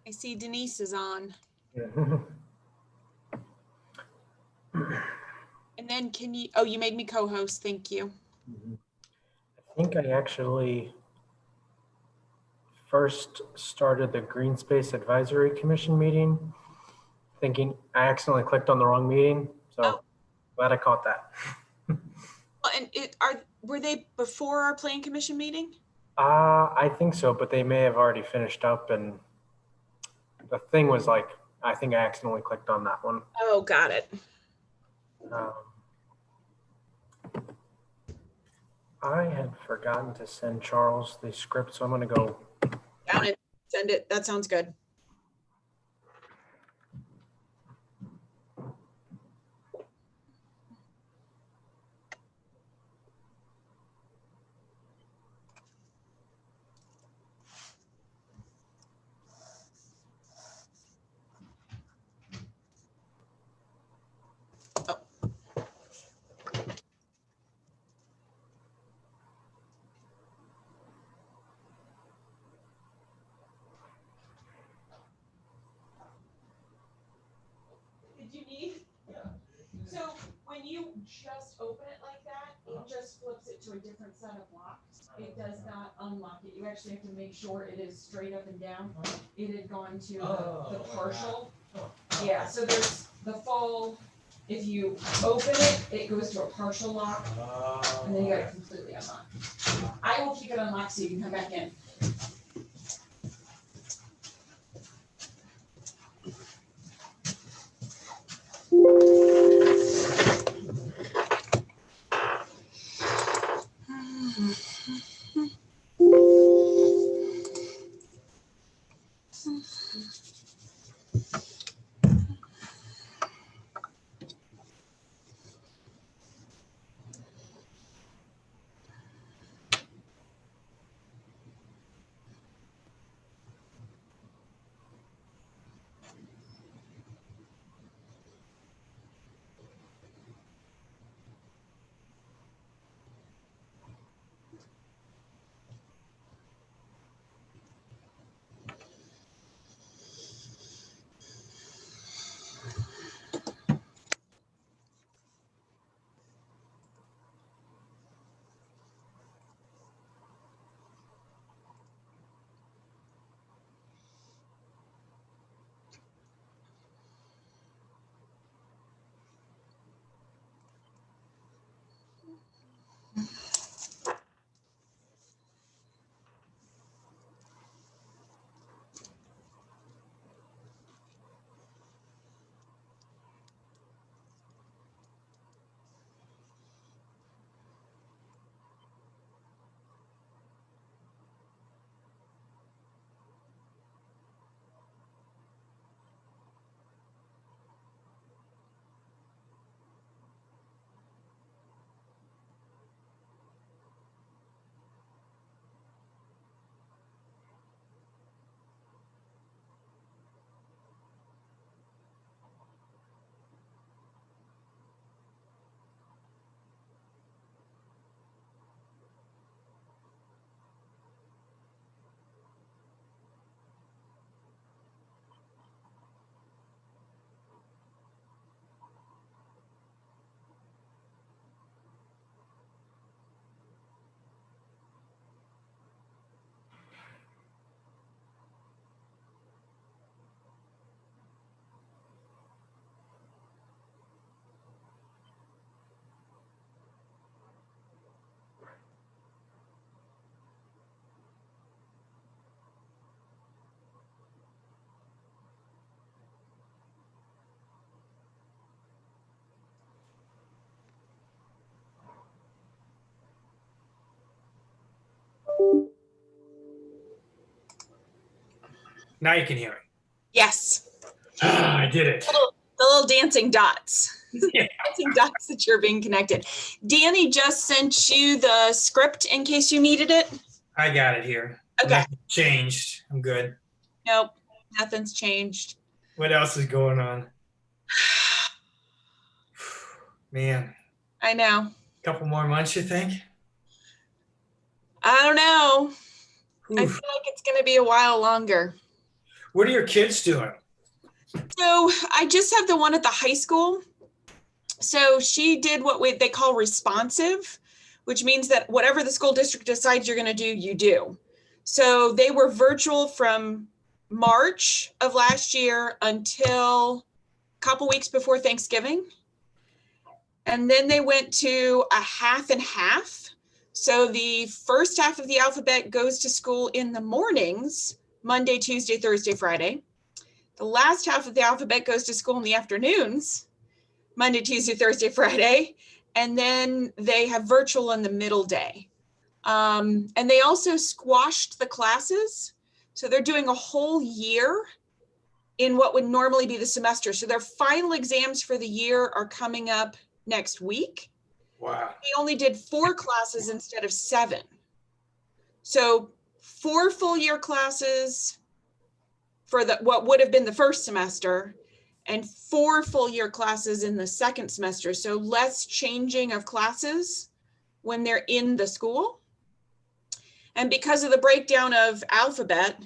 I see Denise is on. And then can you, oh, you made me co-host. Thank you. I think I actually first started the Green Space Advisory Commission meeting, thinking I accidentally clicked on the wrong meeting. So glad I caught that. Well, and were they before our Plan Commission meeting? I think so, but they may have already finished up, and the thing was like, I think I accidentally clicked on that one. Oh, got it. I had forgotten to send Charles the script, so I'm going to go Down it, send it. That sounds good. So when you just open it like that, it just flips it to a different set of locks. It does not unlock it. You actually have to make sure it is straight up and down. It had gone to the partial. Yeah, so there's the full, if you open it, it goes to a partial lock, and then you got it completely unlocked. I will keep it unlocked so you can come back in. Now you can hear me. Yes. I did it. The little dancing dots. Yeah. Dancing dots that you're being connected. Danny just sent you the script in case you needed it. I got it here. Okay. Nothing changed. I'm good. Nope. Nothing's changed. What else is going on? Man. I know. Couple more months, you think? I don't know. Oof. I feel like it's going to be a while longer. What are your kids doing? So I just have the one at the high school. So she did what they call responsive, which means that whatever the school district decides you're going to do, you do. So they were virtual from March of last year until a couple weeks before Thanksgiving. And then they went to a half and half. So the first half of the alphabet goes to school in the mornings, Monday, Tuesday, Thursday, Friday. The last half of the alphabet goes to school in the afternoons, Monday, Tuesday, Thursday, Friday. And then they have virtual in the middle day. And they also squashed the classes. So they're doing a whole year in what would normally be the semester. So their final exams for the year are coming up next week. Wow. They only did 4 classes instead of 7. So 4 full year classes for what would have been the first semester, and 4 full year classes in the second semester. So less changing of classes when they're in the school. And because of the breakdown of alphabet,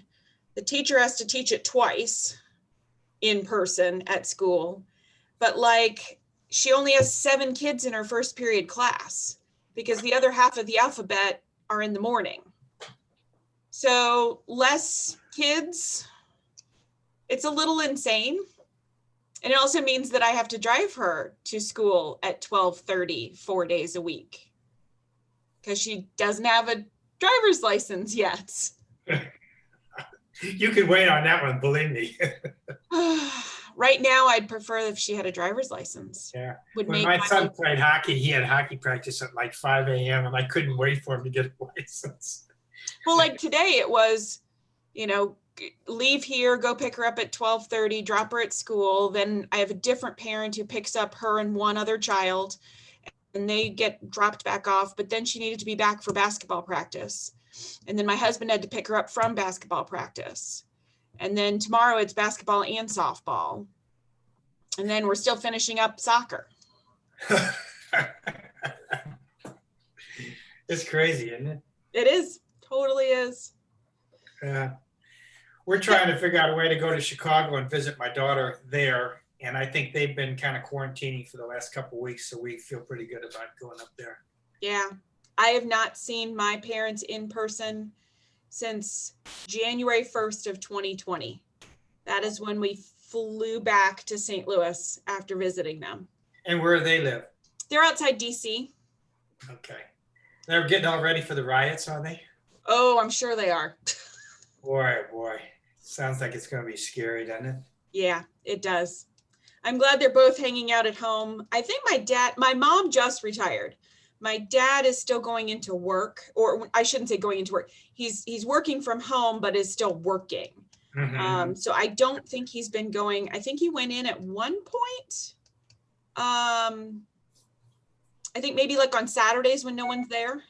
the teacher has to teach it twice in person at school. But like, she only has 7 kids in her first period class because the other half of the alphabet are in the morning. So less kids. It's a little insane. And it also means that I have to drive her to school at 12:30, 4 days a week, because she doesn't have a driver's license yet. You can wait on that one, believe me. Right now, I'd prefer if she had a driver's license. Yeah. Would When make my son played hockey, he had hockey practice at like 5 a.m. and I couldn't wait for him to get a license. Well, like today it was, leave here, go pick her up at 12:30, drop her at school. Then I have a different parent who picks up her and one other child, and they get dropped back off. But then she needed to be back for basketball practice. And then my husband had to pick her up from basketball practice. And then tomorrow it's basketball and softball. And then we're still finishing up soccer. It's crazy, isn't it? It is, totally is. Yeah. We're trying to figure out a way to go to Chicago and visit my daughter there. And I think they've been kind of quarantining for the last couple of weeks. So we feel pretty good about going up there. Yeah. I have not seen my parents in person since January 1st of 2020. That is when we flew back to St. Louis after visiting them. And where do they live? They're outside DC. Okay. They're getting all ready for the riots, are they? Oh, I'm sure they are. Boy, oh boy. Sounds like it's going to be scary, doesn't it? Yeah, it does. I'm glad they're both hanging out at home. I think my mom just retired. My dad is still going into work, or I shouldn't say going into work. He's working from home, but is still working. Mm-hmm. So I don't think he's been going. I think he went in at one point. I think maybe like on Saturdays when no one's there.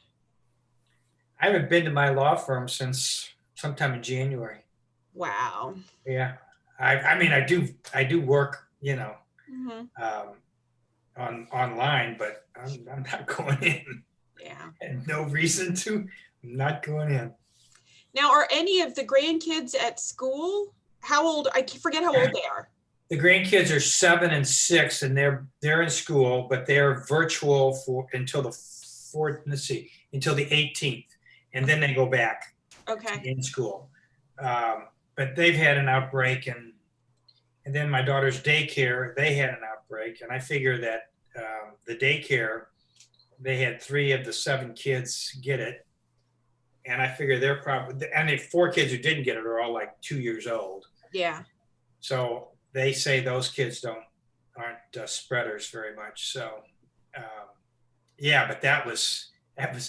I haven't been to my law firm since sometime in January. Wow. Yeah. I mean, I do work, Mm-hmm. online, but I'm not going in. Yeah. And no reason to. I'm not going in. Now, are any of the grandkids at school? How old? I forget how old they are. The grandkids are 7 and 6, and they're in school, but they're virtual until the 18th, and then they go back Okay. in school. But they've had an outbreak, and then my daughter's daycare, they had an outbreak, and I figure that the daycare, they had 3 of the 7 kids get it, and I figure they're probably, and the 4 kids who didn't get it are all like 2 years old. Yeah. So they say those kids aren't spreaders very much. So yeah, but that was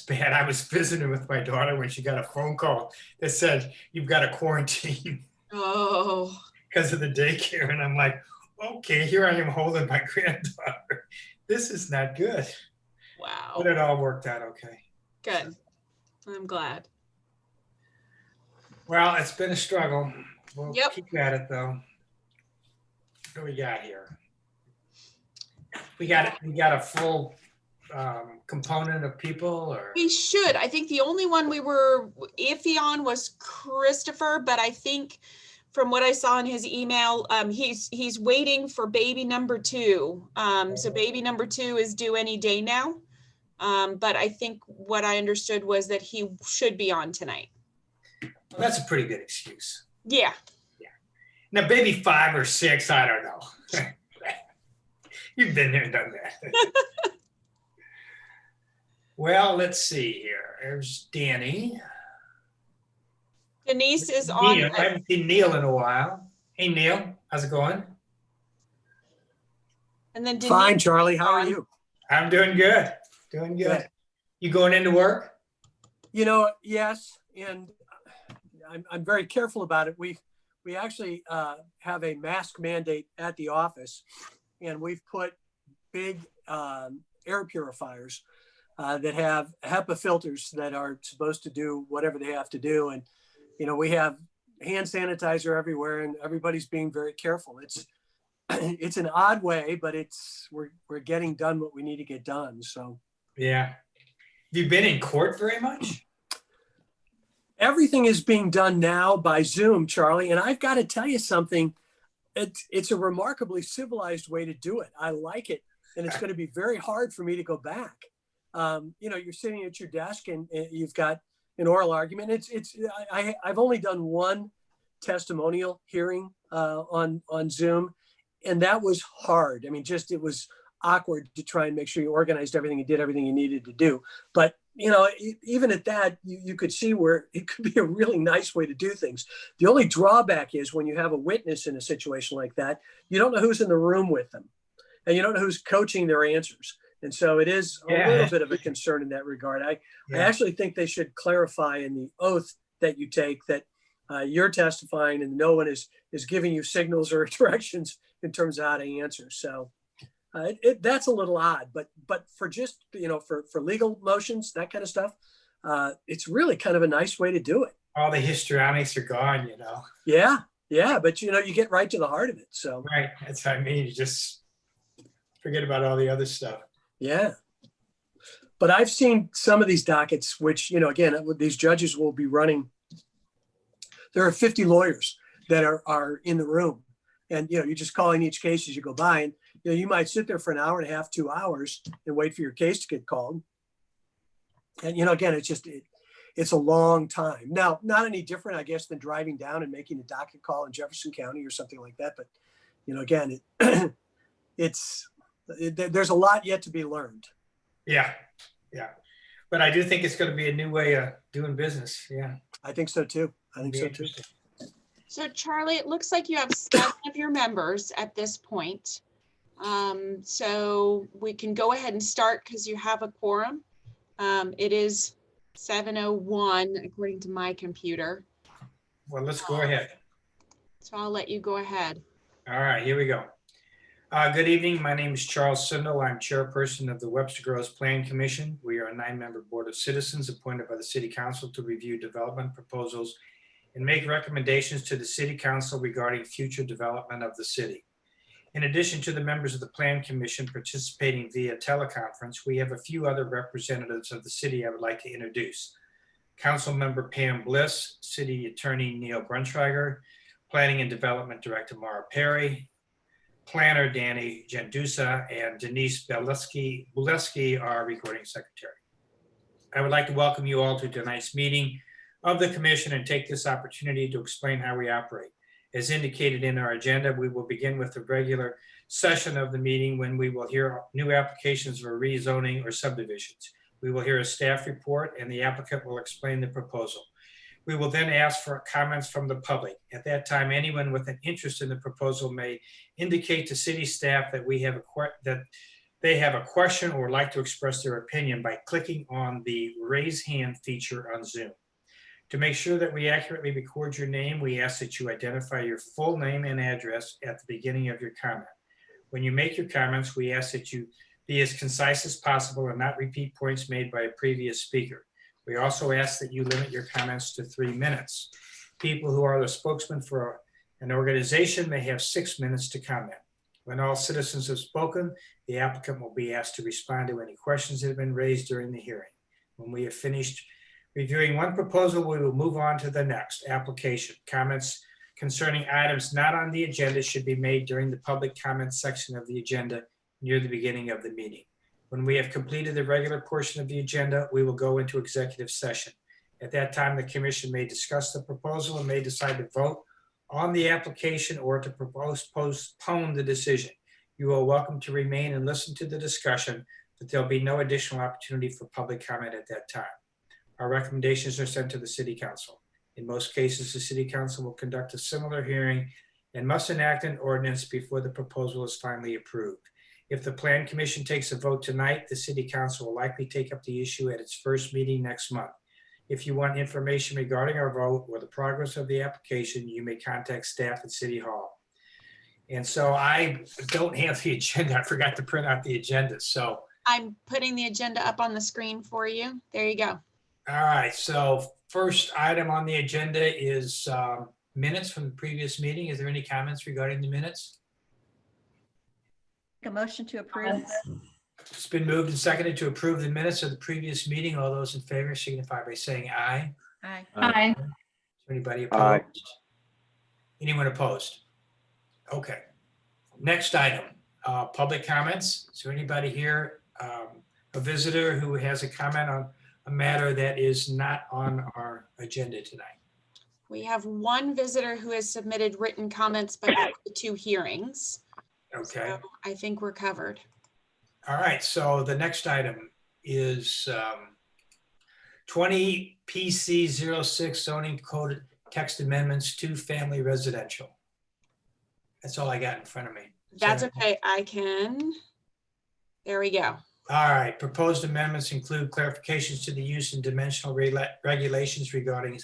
bad. I was visiting with my daughter when she got a phone call that said, "You've got to quarantine." Oh. Because of the daycare. And I'm like, okay, here I am holding my granddaughter. This is not good. Wow. But it all worked out okay. Good. I'm glad. Well, it's been a struggle. We'll Yep. keep at it though. What do we got here? We got a full component of people, or We should. I think the only one we were iffy on was Christopher, but I think from what I saw in his email, he's waiting for baby number 2. So baby number 2 is due any day now. But I think what I understood was that he should be on tonight. Well, that's a pretty good excuse. Yeah. Now, maybe 5 or 6, I don't know. You've been there and done that. Well, let's see here. There's Danny. Denise is on. Neil. I haven't seen Neil in a while. Hey, Neil, how's it going? And then Denise. Fine, Charlie. How are you? I'm doing good. Doing good. Good. You going into work? You know, yes, and I'm very careful about it. We actually have a mask mandate at the office, and we've put big air purifiers that have HEPA filters that are supposed to do whatever they have to do. And, you know, we have hand sanitizer everywhere, and everybody's being very careful. It's an odd way, but we're getting done what we need to get done. So Yeah. Have you been in court very much? everything is being done now by Zoom, Charlie. And I've got to tell you something. It's a remarkably civilized way to do it. I like it. And it's going to be very hard for me to go back. You know, you're sitting at your desk and you've got an oral argument. I've only done one testimonial hearing on Zoom, and that was hard. I mean, it was awkward to try and make sure you organized everything and did everything you needed to do. But, you know, even at that, you could see where it could be a really nice way to do things. The only drawback is when you have a witness in a situation like that, you don't know who's in the room with them, and you don't know who's coaching their answers. And so it is a little bit of a concern in that regard. I actually think they should clarify in the oath that you take that you're testifying and no one is giving you signals or directions in terms of how to answer. So that's a little odd, but for just, you know, for legal motions, that kind of stuff, it's really kind of a nice way to do it. All the histrionics are gone, you know. Yeah, but you know, you get right to the heart of it. So Right, that's what I mean. You just forget about all the other stuff. yeah. But I've seen some of these dockets, which, you know, again, these judges will be running. There are 50 lawyers that are in the room, and, you know, you just call in each case as you go by, and, you know, you might sit there for an hour and a half, 2 hours and wait for your case to get called. And, you know, again, it's a long time. Now, not any different, I guess, than driving down and making a docket call in Jefferson County or something like that. But, you know, again, there's a lot yet to be learned. Yeah. But I do think it's going to be a new way of doing business. Yeah. I think so too. So Charlie, it looks like you have 7 of your members at this point. So we can go ahead and start because you have a quorum. It is 7:01 according to my computer. Well, let's go ahead. So I'll let you go ahead. All right, here we go. Good evening. My name is Charles Sindel. I'm chairperson of the Webster Groves Plan Commission. We are a 9-member board of citizens appointed by the City Council to review development proposals and make recommendations to the City Council regarding future development of the city. In addition to the members of the Plan Commission participating via teleconference, we have a few other representatives of the city I would like to introduce. Council Member Pam Bliss, City Attorney Neil Brunschweiger, Planning and Development Director Mara Perry, Planner Danny Gendusa, and Denise Buleski, our recording secretary. I would like to welcome you all to tonight's meeting of the commission and take this opportunity to explain how we operate. As indicated in our agenda, we will begin with the regular session of the meeting when we will hear new applications for rezoning or subdivisions. We will hear a staff report and the applicant will explain the proposal. We will then ask for comments from the public. At that time, anyone with an interest in the proposal may indicate to city staff that they have a question or would like to express their opinion by clicking on the raise hand feature on Zoom. To make sure that we accurately record your name, we ask that you identify your full name and address at the beginning of your comment. When you make your comments, we ask that you be as concise as possible and not repeat points made by a previous speaker. We also ask that you limit your comments to 3 minutes. People who are the spokesman for an organization may have 6 minutes to comment. When all citizens have spoken, the applicant will be asked to respond to any questions that have been raised during the hearing. When we have finished reviewing one proposal, we will move on to the next application. Comments concerning items not on the agenda should be made during the public comment section of the agenda near the beginning of the meeting. When we have completed the regular portion of the agenda, we will go into executive session. At that time, the commission may discuss the proposal and may decide to vote on the application or to postpone the decision. You are welcome to remain and listen to the discussion, but there'll be no additional opportunity for public comment at that time. Our recommendations are sent to the City Council. In most cases, the City Council will conduct a similar hearing and must enact an ordinance before the proposal is finally approved. If the Plan Commission takes a vote tonight, the City Council will likely take up the issue at its first meeting next month. If you want information regarding our vote or the progress of the application, you may contact staff at City Hall. And so I don't have the agenda. I forgot to print out the agenda. So I'm putting the agenda up on the screen for you. There you go. all right, so first item on the agenda is minutes from the previous meeting. Is there any comments regarding the minutes? A motion to approve. It's been moved and seconded to approve the minutes of the previous meeting. All those in favor signify by saying aye. Aye. Aye. Is there anybody opposed? Anyone opposed? Okay. Next item, public comments. Is there anybody here, a visitor who has a comment on a matter that is not on our agenda tonight? We have one visitor who has submitted written comments, but not the 2 hearings. Okay. So I think we're covered. All right, so the next item is 20 PC 06 zoning code text amendments to family residential. That's all I got in front of me. That's So- okay. I can. There we go. All right, proposed amendments include clarifications to the use and dimensional regulations regarding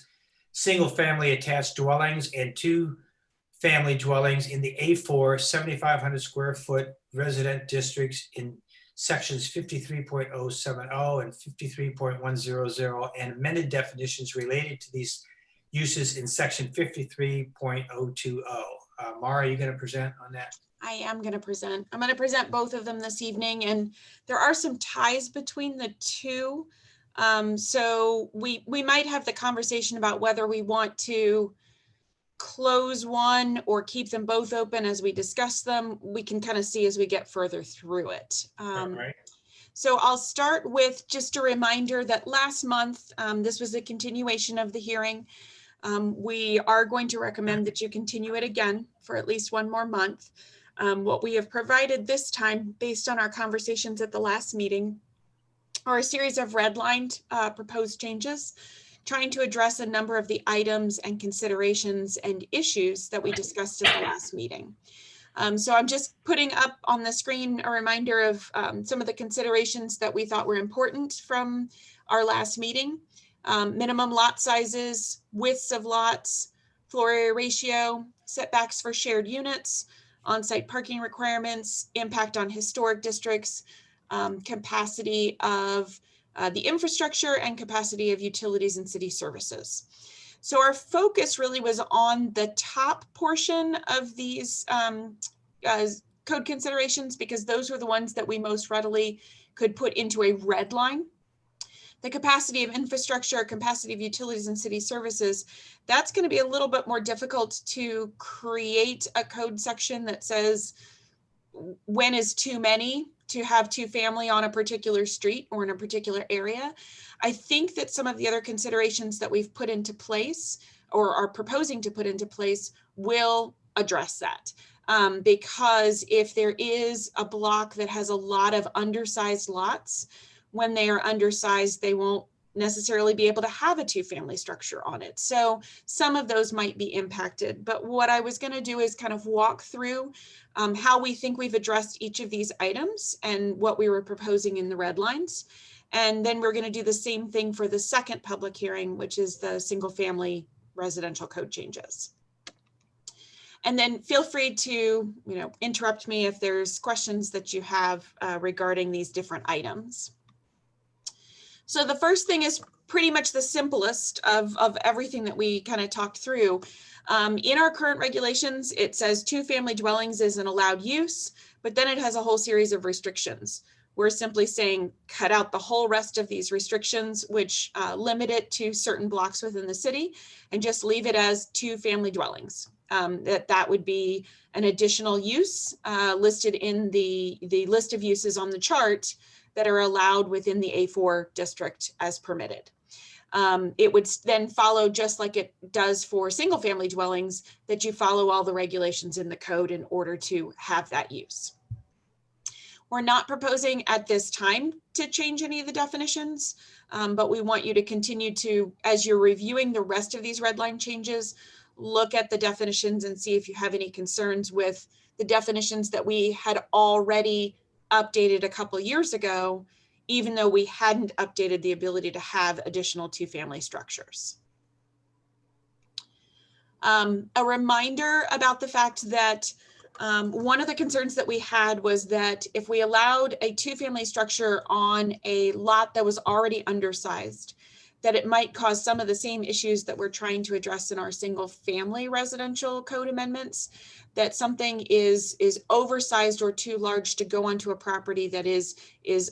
single-family attached dwellings and 2-family dwellings in the A4 7,500 square foot resident districts in sections 53.070 and 53.100 and amended definitions related to these uses in section 53.020. Mara, are you going to present on that? I am going to present. I'm going to present both of them this evening, and there are some ties between the 2. So we might have the conversation about whether we want to close one or keep them both open as we discuss them. We can kind of see as we get further through it. All right. So I'll start with just a reminder that last month, this was a continuation of the hearing. We are going to recommend that you continue it again for at least 1 more month. What we have provided this time, based on our conversations at the last meeting, are a series of redlined proposed changes, trying to address a number of the items and considerations and issues that we discussed at the last meeting. So I'm just putting up on the screen a reminder of some of the considerations that we thought were important from our last meeting. Minimum lot sizes, widths of lots, floor area ratio, setbacks for shared units, on-site parking requirements, impact on historic districts, capacity of the infrastructure, and capacity of utilities and city services. So our focus really was on the top portion of these code considerations, because those were the ones that we most readily could put into a red line. The capacity of infrastructure, capacity of utilities and city services, that's going to be a little bit more difficult to create a code section that says when is too many to have 2-family on a particular street or in a particular area. I think that some of the other considerations that we've put into place or are proposing to put into place will address that. Because if there is a block that has a lot of undersized lots, when they are undersized, they won't necessarily be able to have a 2-family structure on it. So some of those might be impacted. But what I was going to do is kind of walk through how we think we've addressed each of these items and what we were proposing in the red lines. And then we're going to do the same thing for the second public hearing, which is the single-family residential code changes. And then feel free to, interrupt me if there's questions that you have regarding these different items. So the first thing is pretty much the simplest of everything that we kind of talked through. In our current regulations, it says 2-family dwellings is an allowed use, but then it has a whole series of restrictions. We're simply saying cut out the whole rest of these restrictions, which limit it to certain blocks within the city, and just leave it as 2-family dwellings. that would be an additional use listed in the list of uses on the chart that are allowed within the A4 district as permitted. It would then follow, just like it does for single family dwellings, that you follow all the regulations in the code in order to have that use. We're not proposing at this time to change any of the definitions, but we want you to continue to, as you're reviewing the rest of these red line changes, look at the definitions and see if you have any concerns with the definitions that we had already updated a couple years ago, even though we hadn't updated the ability to have additional two-family structures. A reminder about the fact that one of the concerns that we had was that if we allowed a two-family structure on a lot that was already undersized, that it might cause some of the same issues that we're trying to address in our single-family residential code amendments, that something is oversized or too large to go onto a property that is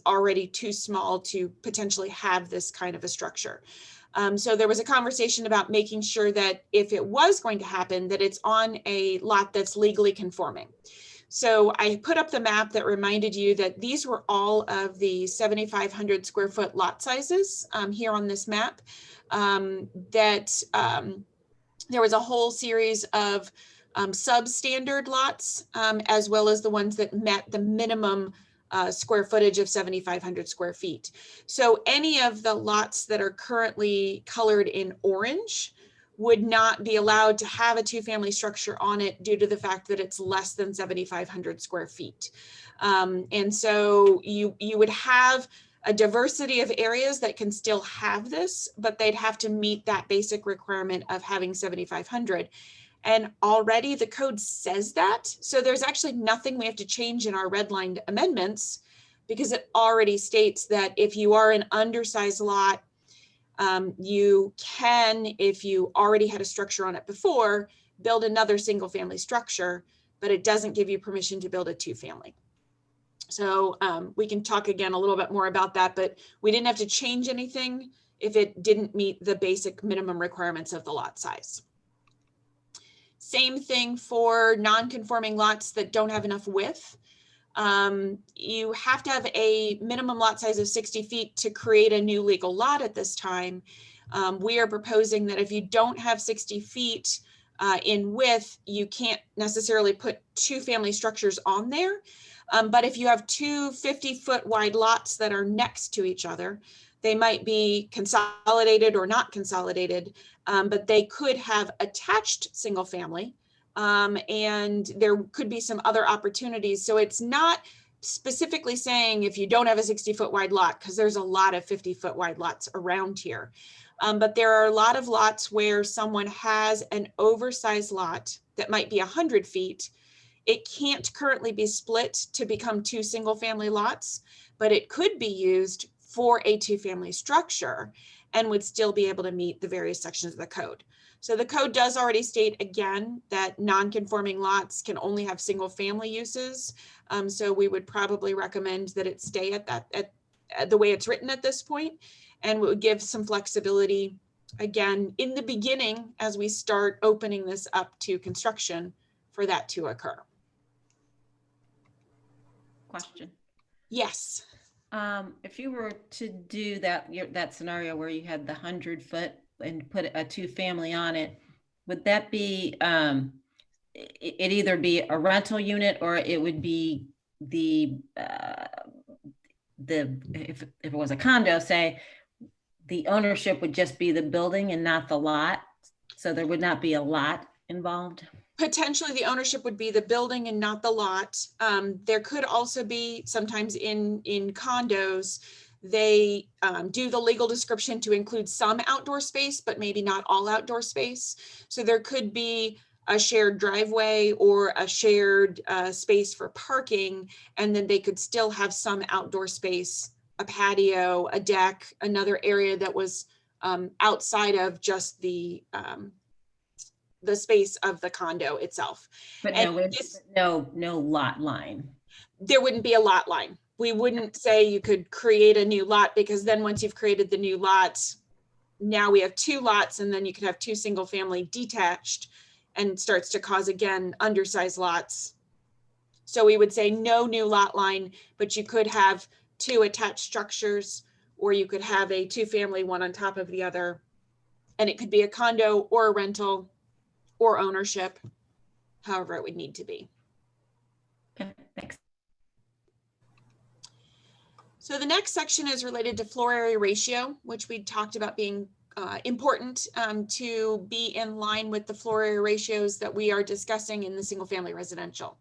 already too small to potentially have this kind of a structure. So there was a conversation about making sure that if it was going to happen, that it's on a lot that's legally conforming. So I put up the map that reminded you that these were all of the 7,500 square foot lot sizes here on this map, there was a whole series of substandard lots, as well as the ones that met the minimum square footage of 7,500 square feet. So any of the lots that are currently colored in orange would not be allowed to have a two-family structure on it due to the fact that it's less than 7,500 square feet. And so you would have a diversity of areas that can still have this, but they'd have to meet that basic requirement of having 7,500. And already the code says that. So there's actually nothing we have to change in our redlined amendments, because it already states that if you are an undersized lot, you can, if you already had a structure on it before, build another single family structure, but it doesn't give you permission to build a two-family. So we can talk again a little bit more about that, but we didn't have to change anything if it didn't meet the basic minimum requirements of the lot size. Same thing for non-conforming lots that don't have enough width. You have to have a minimum lot size of 60 feet to create a new legal lot at this time. We are proposing that if you don't have 60 feet in width, you can't necessarily put two-family structures on there. But if you have two 50-foot wide lots that are next to each other, they might be consolidated or not consolidated, but they could have attached single family, and there could be some other opportunities. So it's not specifically saying if you don't have a 60-foot wide lot, because there's a lot of 50-foot wide lots around here. But there are a lot of lots where someone has an oversized lot that might be 100 feet. It can't currently be split to become two single family lots, but it could be used for a two-family structure and would still be able to meet the various sections of the code. So the code does already state again that non-conforming lots can only have single family uses. So we would probably recommend that it stay at the way it's written at this point, and it would give some flexibility again in the beginning as we start opening this up to construction for that to occur. Question. Yes. If you were to do that scenario where you had the 100-foot and put a two-family on it, would that be it either be a rental unit or it would be if it was a condo, say, the ownership would just be the building and not the lot, so there would not be a lot involved? Potentially the ownership would be the building and not the lot. There could also be sometimes in condos, they do the legal description to include some outdoor space, but maybe not all outdoor space. So there could be a shared driveway or a shared space for parking, and then they could still have some outdoor space, a patio, a deck, another area that was outside of just the space of the condo itself. But no lot line. There wouldn't be a lot line. We wouldn't say you could create a new lot, because then once you've created the new lots, now we have two lots, and then you could have two single family detached. and starts to cause, again, undersized lots. So we would say no new lot line, but you could have 2 attached structures, or you could have a 2-family, one on top of the other. And it could be a condo or a rental or ownership, however it would need to be. Okay, thanks. So the next section is related to floor area ratio, which we talked about being important to be in line with the floor area ratios that we are discussing in the single family residential.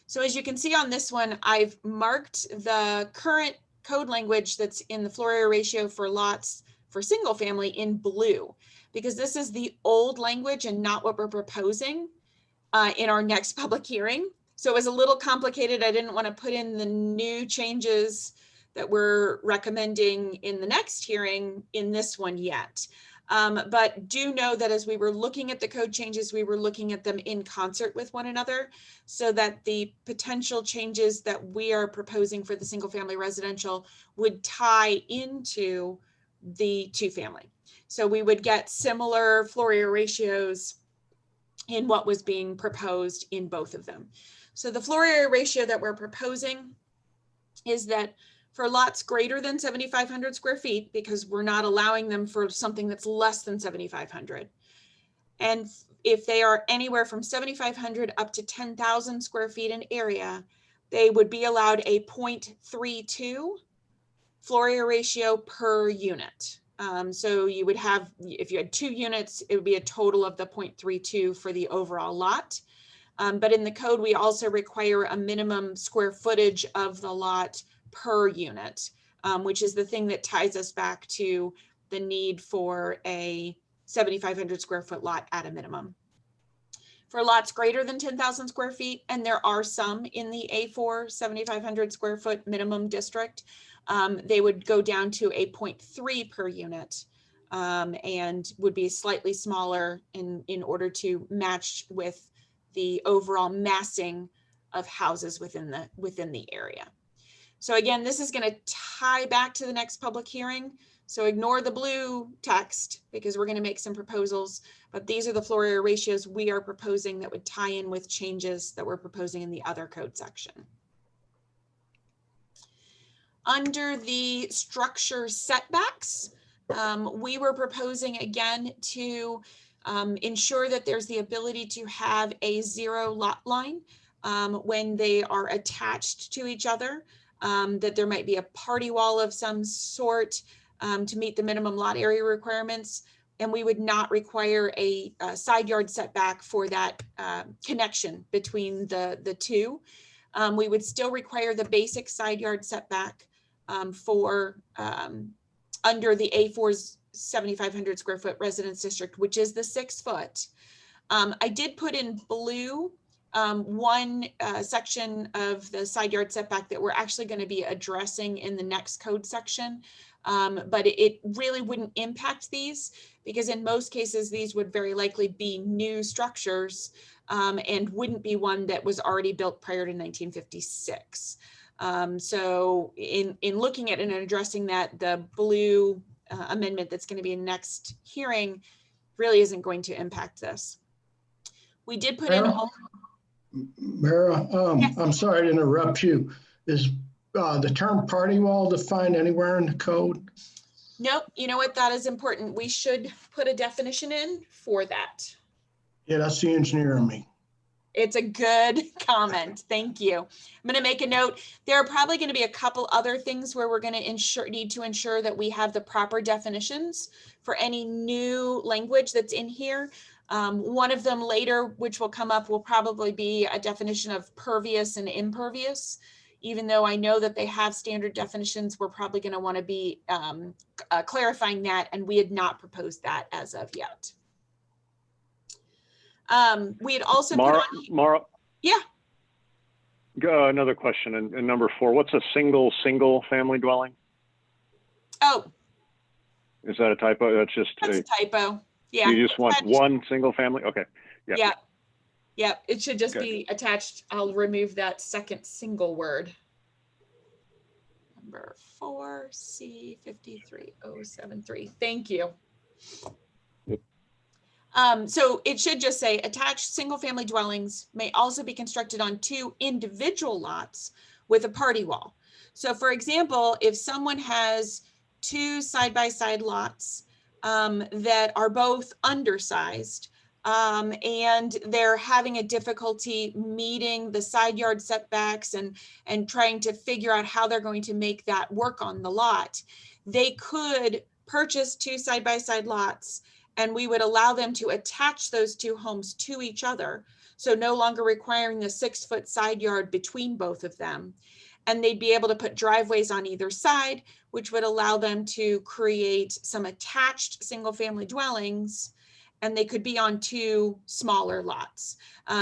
So as you can see on this one, I've marked the current code language that's in the floor area ratio for lots for single family in blue, because this is the old language and not what we're proposing in our next public hearing. So it was a little complicated. I didn't want to put in the new changes that we're recommending in the next hearing in this one yet. But do know that as we were looking at the code changes, we were looking at them in concert with one another, so that the potential changes that we are proposing for the single family residential would tie into the 2-family. So we would get similar floor area ratios in what was being proposed in both of them. So the floor area ratio that we're proposing is that for lots greater than 7,500 square feet, because we're not allowing them for something that's less than 7,500. And if they are anywhere from 7,500 up to 10,000 square feet in area, they would be allowed a 0.32 floor area ratio per unit. So you would have, if you had 2 units, it would be a total of the 0.32 for the overall lot. But in the code, we also require a minimum square footage of the lot per unit, which is the thing that ties us back to the need for a 7,500 square foot lot at a minimum. For lots greater than 10,000 square feet, and there are some in the A4 7,500 square foot minimum district, they would go down to a 0.3 per unit, and would be slightly smaller in order to match with the overall massing of houses within the area. So again, this is going to tie back to the next public hearing. So ignore the blue text because we're going to make some proposals, but these are the floor area ratios we are proposing that would tie in with changes that we're proposing in the other code section. Under the structure setbacks, we were proposing again to ensure that there's the ability to have a 0 lot line when they are attached to each other. That there might be a party wall of some sort to meet the minimum lot area requirements, and we would not require a side yard setback for that connection between the two. We would still require the basic side yard setback for under the A4's 7,500 square foot residence district, which is the 6 foot. I did put in blue one section of the side yard setback that we're actually going to be addressing in the next code section, but it really wouldn't impact these because in most cases these would very likely be new structures and wouldn't be one that was already built prior to 1956. So in looking at and addressing that, the blue amendment that's going to be in next hearing really isn't going to impact this. We did put in Mara, I'm sorry to interrupt you. Is the term party wall defined anywhere in the code? Nope. You know what? That is important. We should put a definition in for that. Yeah, that's the engineer in me. It's a good comment. Thank you. I'm going to make a note. There are probably going to be a couple other things where we're going to need to ensure that we have the proper definitions for any new language that's in here. One of them later, which will come up, will probably be a definition of pervious and impervious. Even though I know that they have standard definitions, we're probably going to want to be clarifying that, and we had not proposed that as of yet. We had also Mara. Yeah. Another question. In number 4, what's a single family dwelling? Oh. Is that a typo? That's a typo. Yeah. You just want one single family? Okay. Yeah. Yeah. Yeah. It should just be attached. I'll remove that second single word. Number 4, C53073. Thank you. Yep. So it should just say attached single-family dwellings may also be constructed on 2 individual lots with a party wall. So for example, if someone has 2 side-by-side lots that are both undersized, and they're having a difficulty meeting the side yard setbacks and trying to figure out how they're going to make that work on the lot, they could purchase 2 side-by-side lots, and we would allow them to attach those 2 homes to each other. So no longer requiring the 6-foot side yard between both of them. And they'd be able to put driveways on either side, which would allow them to create some attached single-family dwellings, and they could be on 2 smaller lots.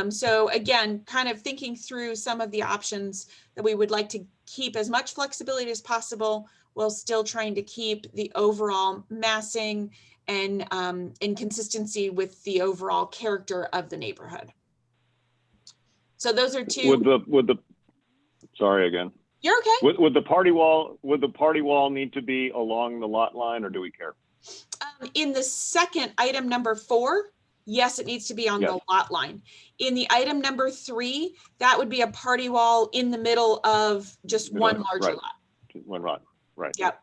So again, kind of thinking through some of the options that we would like to keep as much flexibility as possible while still trying to keep the overall massing and consistency with the overall character of the neighborhood. So those are 2. Sorry again. You're okay. Would the party wall need to be along the lot line, or do we care? In the second item number 4, yes, it needs to be on the lot line. In the item number 3, that would be a party wall in the middle of just one larger lot. One lot, right. Yep.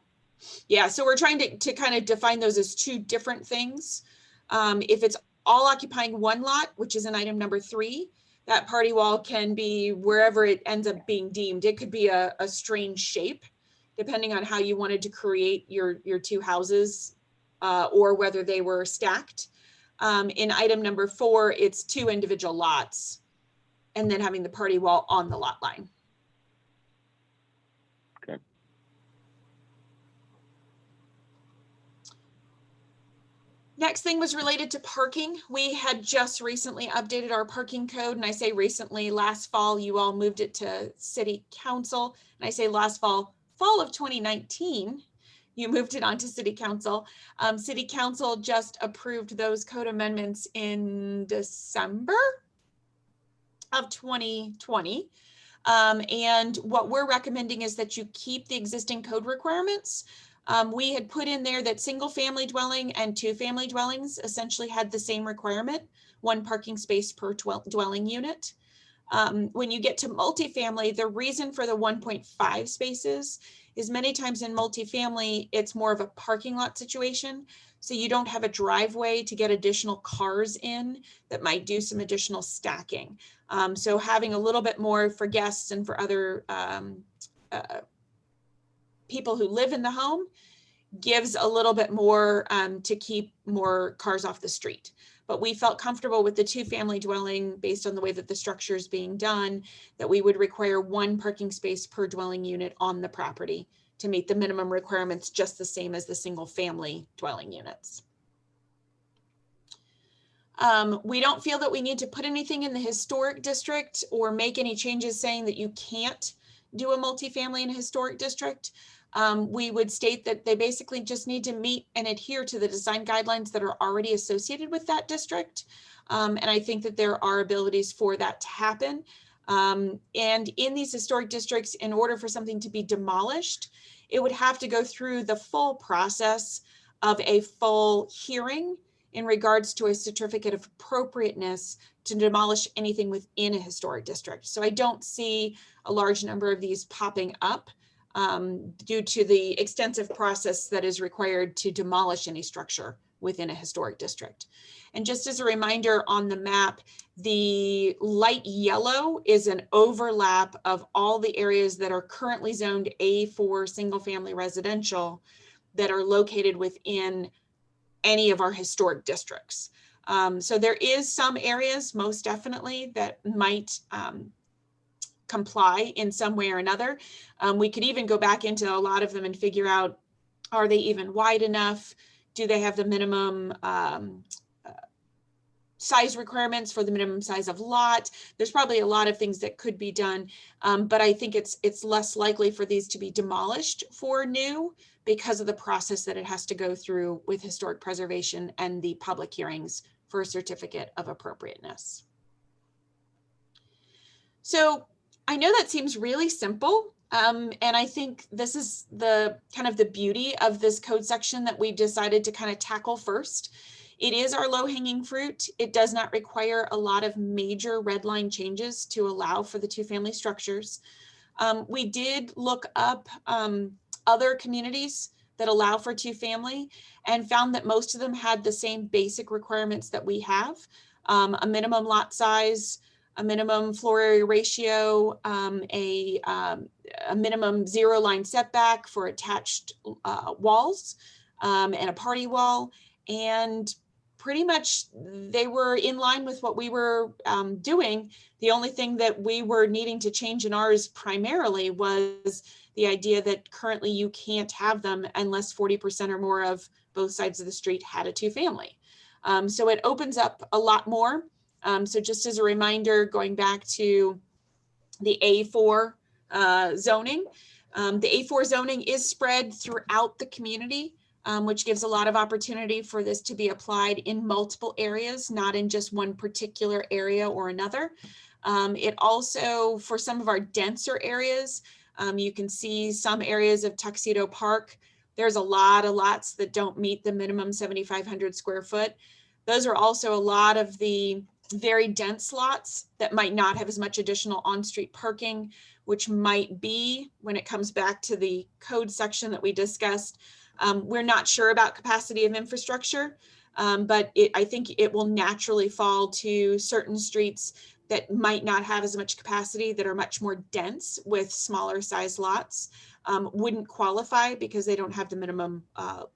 Yeah, so we're trying to kind of define those as 2 different things. If it's all occupying one lot, which is in item number 3, that party wall can be wherever it ends up being deemed. It could be a strange shape, depending on how you wanted to create your 2 houses or whether they were stacked. In item number 4, it's 2 individual lots and then having the party wall on the lot line. Okay. Next thing was related to parking. We had just recently updated our parking code, and I say recently, last fall, you all moved it to city council. And I say last fall of 2019, you moved it on to city council. City council just approved those code amendments in December of 2020. And what we're recommending is that you keep the existing code requirements. We had put in there that single family dwelling and 2 family dwellings essentially had the same requirement, 1 parking space per dwelling unit. When you get to multifamily, the reason for the 1.5 spaces is many times in multifamily, it's more of a parking lot situation. So you don't have a driveway to get additional cars in that might do some additional stacking. So having a little bit more for guests and for other people who live in the home gives a little bit more to keep more cars off the street. But we felt comfortable with the 2 family dwelling based on the way that the structure is being done, that we would require 1 parking space per dwelling unit on the property to meet the minimum requirements, just the same as the single family dwelling units. We don't feel that we need to put anything in the historic district or make any changes saying that you can't do a multifamily in a historic district. We would state that they basically just need to meet and adhere to the design guidelines that are already associated with that district. And I think that there are abilities for that to happen. And in these historic districts, in order for something to be demolished, it would have to go through the full process of a full hearing in regards to a certificate of appropriateness to demolish anything within a historic district. So I don't see a large number of these popping up due to the extensive process that is required to demolish any structure within a historic district. And just as a reminder on the map, the light yellow is an overlap of all the areas that are currently zoned A4 single family residential that are located within any of our historic districts. So there is some areas most definitely that might comply in some way or another. We could even go back into a lot of them and figure out, are they even wide enough? Do they have the minimum size requirements for the minimum size of lot? There's probably a lot of things that could be done, but I think it's less likely for these to be demolished for new because of the process that it has to go through with historic preservation and the public hearings for a certificate of appropriateness. So I know that seems really simple, and I think this is the kind of the beauty of this code section that we decided to kind of tackle first, It is our low hanging fruit. It does not require a lot of major red line changes to allow for the 2-family structures. We did look up other communities that allow for 2-family and found that most of them had the same basic requirements that we have. A minimum lot size, a minimum floor area ratio, a minimum 0 line setback for attached walls, and a party wall. And pretty much they were in line with what we were doing. The only thing that we were needing to change in ours primarily was the idea that currently you can't have them unless 40% or more of both sides of the street had a 2-family. So it opens up a lot more. So just as a reminder, going back to the A4 zoning, the A4 zoning is spread throughout the community, which gives a lot of opportunity for this to be applied in multiple areas, not in just one particular area or another. It also, for some of our denser areas, you can see some areas of Tuxedo Park. There's a lot of lots that don't meet the minimum 7,500 square foot. Those are also a lot of the very dense lots that might not have as much additional on-street parking, which might be, when it comes back to the code section that we discussed, we're not sure about capacity of infrastructure, but I think it will naturally fall to certain streets that might not have as much capacity, that are much more dense with smaller size lots, wouldn't qualify because they don't have the minimum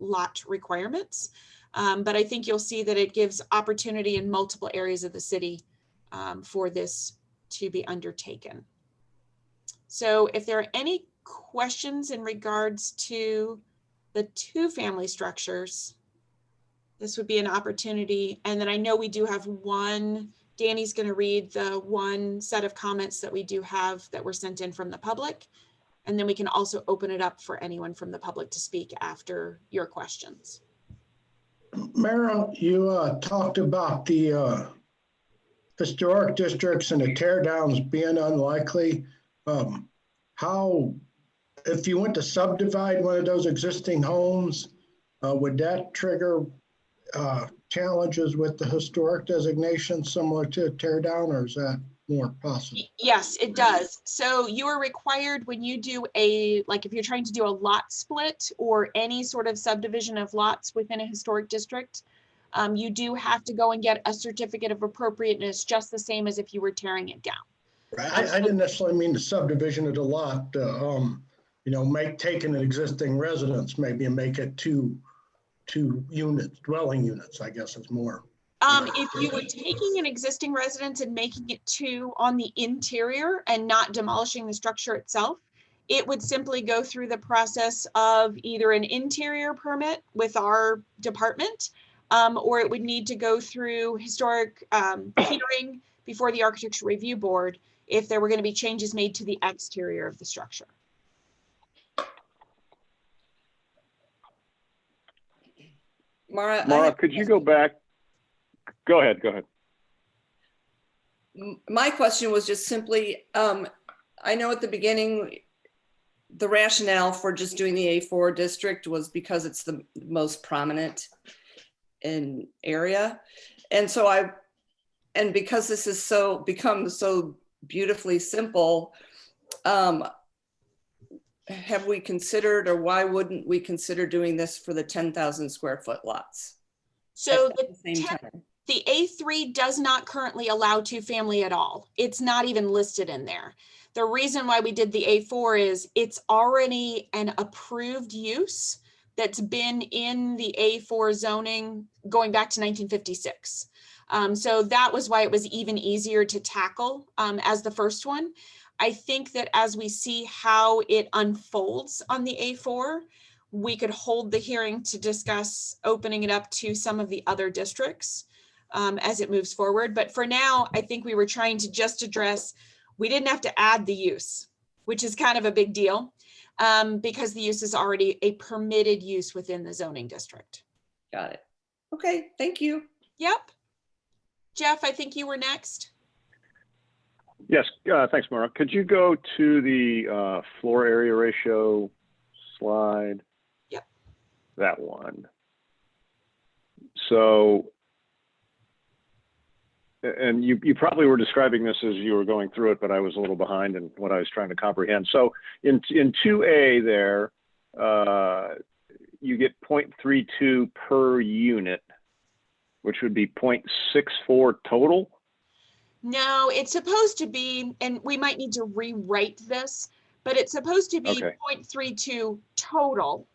lot requirements. But I think you'll see that it gives opportunity in multiple areas of the city for this to be undertaken. So if there are any questions in regards to the 2-family structures, this would be an opportunity. And then I know we do have one, Danny's going to read the one set of comments that we do have that were sent in from the public. And then we can also open it up for anyone from the public to speak after your questions. Mara, you talked about the historic districts and the tear downs being unlikely. How, if you went to subdivide one of those existing homes, would that trigger challenges with the historic designation similar to a tear down, or is that more possible? Yes, it does. So you are required when you do like if you're trying to do a lot split or any sort of subdivision of lots within a historic district, you do have to go and get a certificate of appropriateness, just the same as if you were tearing it down. Right. I didn't necessarily mean the subdivision of the lot, you know, taking an existing residence maybe and make it two units, dwelling units, I guess is more. If you were taking an existing residence and making it 2 on the interior and not demolishing the structure itself, it would simply go through the process of either an interior permit with our department, or it would need to go through historic hearing before the Architecture Review Board if there were going to be changes made to the exterior of the structure. Mara, could you go back? Go ahead. My question was just simply, I know at the beginning, the rationale for just doing the A4 district was because it's the most prominent in area. And so and because this is become so beautifully simple, have we considered, or why wouldn't we consider doing this for the 10,000 square foot lots? So at the same time. The A3 does not currently allow 2-family at all. It's not even listed in there. The reason why we did the A4 is it's already an approved use that's been in the A4 zoning going back to 1956. So that was why it was even easier to tackle as the first one. I think that as we see how it unfolds on the A4, we could hold the hearing to discuss opening it up to some of the other districts as it moves forward. But for now, I think we were trying to just address, we didn't have to add the use, which is kind of a big deal because the use is already a permitted use within the zoning district. Got it. Okay, thank you. Yep. Jeff, I think you were next. Yes, thanks, Mara. Could you go to the floor area ratio slide? Yep. That one. So, and you probably were describing this as you were going through it, but I was a little behind in what I was trying to comprehend. So in 2A there, you get 0.32 per unit, which would be 0.64 total. No, it's supposed to be, and we might need to rewrite this, but it's supposed to be Okay. 0.32 total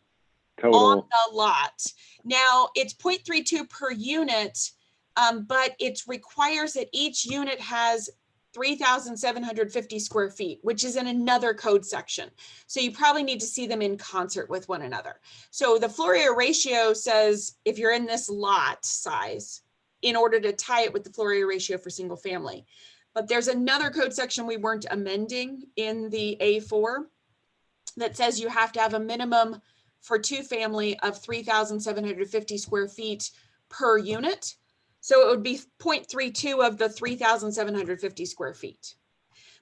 on Total. the lot. Now it's 0.32 per unit, but it requires that each unit has 3,750 square feet, which is in another code section. So you probably need to see them in concert with one another. So the floor area ratio says if you're in this lot size, in order to tie it with the floor area ratio for single family. But there's another code section we weren't amending in the A4 that says you have to have a minimum for two family of 3,750 square feet per unit. So it would be 0.32 of the 3,750 square feet.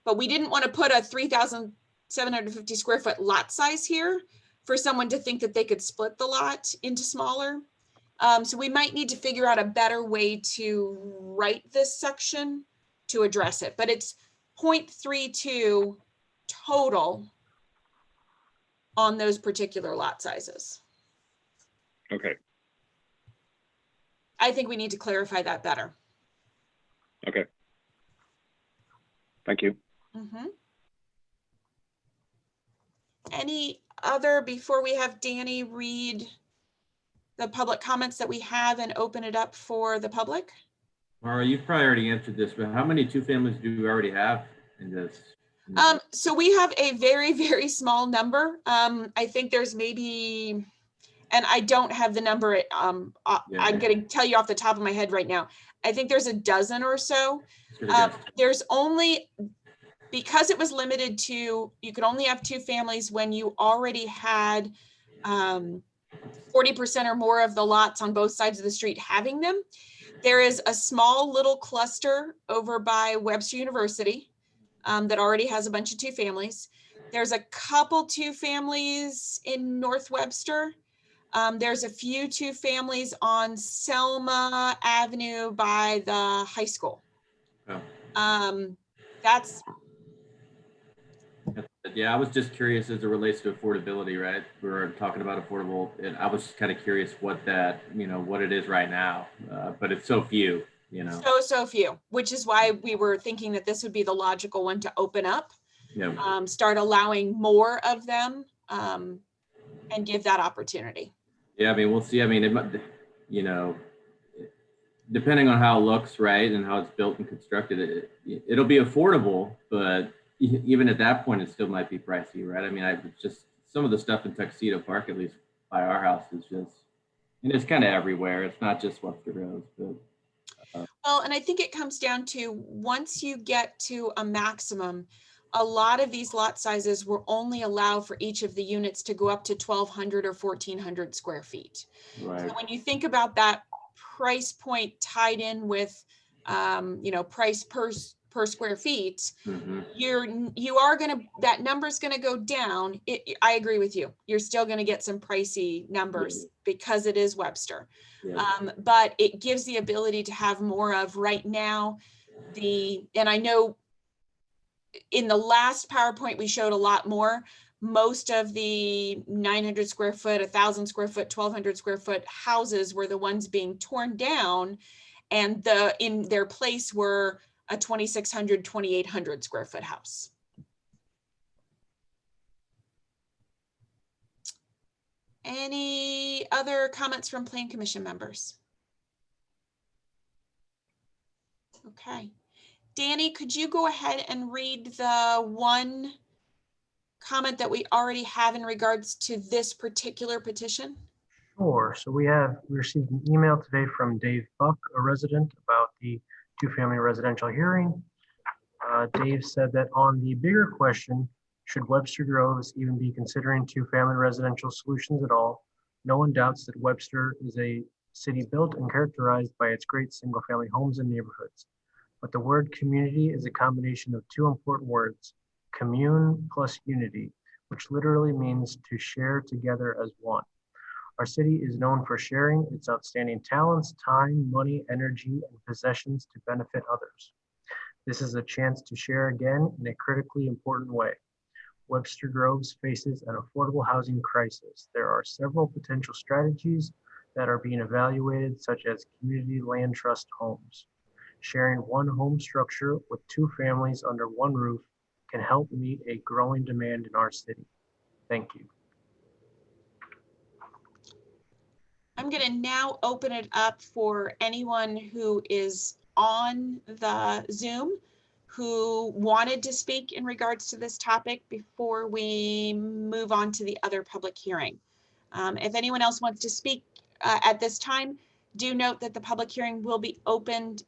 But we didn't want to put a 3,750 square foot lot size here for someone to think that they could split the lot into smaller. So we might need to figure out a better way to write this section to address it, but it's 0.32 total on those particular lot sizes. Okay. I think we need to clarify that better. Okay. Thank you. Mm-hmm. Any other, before we have Danny read the public comments that we have and open it up for the public? Mara, you've probably already answered this, but how many two families do you already have in this? So we have a very, very small number. I think there's maybe, and I don't have the number. I'm going to tell you off the top of my head right now. I think there's a dozen or so. There's only, because it was limited to, you could only have two families when you already had 40% or more of the lots on both sides of the street having them. There is a small little cluster over by Webster University that already has a bunch of two families. There's a couple two families in North Webster. There's a few two families on Selma Avenue by the high school. Yeah, I was just curious as it relates to affordability, right? We were talking about affordable, and I was kind of curious what that, what it is right now, but it's so few, So few, which is why we were thinking that this would be the logical one to open up, start allowing more of them, and give that opportunity. Yeah, I mean, we'll see. I mean, it might, depending on how it looks, right, and how it's built and constructed, it'll be affordable, but even at that point, it still might be pricey, right? I mean, just some of the stuff in Tuxedo Park, at least by our house, is just, and it's kind of everywhere. It's not just Webster Roads, but. Well, and I think it comes down to, once you get to a maximum, a lot of these lot sizes will only allow for each of the units to go up to 1,200 or 1,400 square feet. Right. So when you think about that price point tied in with, price per square feet, you are going to, that number is going to go down. I agree with you. You're still going to get some pricey numbers because it is Webster. But it gives the ability to have more of, right now, and I know in the last PowerPoint, we showed a lot more. Most of the 900 square foot, 1,000 square foot, 1,200 square foot houses were the ones being torn down, and in their place were a 2,600, 2,800 square foot house. Any other comments from Plan Commission members? Okay. Danny, could you go ahead and read the one comment that we already have in regards to this particular petition? Sure. So we received an email today from Dave Buck, a resident, about the two-family residential hearing. Dave said that on the bigger question, should Webster Groves even be considering two-family residential solutions at all? No one doubts that Webster is a city built and characterized by its great single-family homes and neighborhoods. But the word community is a combination of two important words, commune plus unity, which literally means to share together as one. Our city is known for sharing its outstanding talents, time, money, energy, and possessions to benefit others. This is a chance to share again in a critically important way. Webster Groves faces an affordable housing crisis. There are several potential strategies that are being evaluated, such as community land trust homes. Sharing one home structure with two families under one roof can help meet a growing demand in our city. Thank you. I'm going to now open it up for anyone who is on the Zoom who wanted to speak in regards to this topic before we move on to the other public hearing. If anyone else wants to speak at this time, do note that the public hearing will be opened,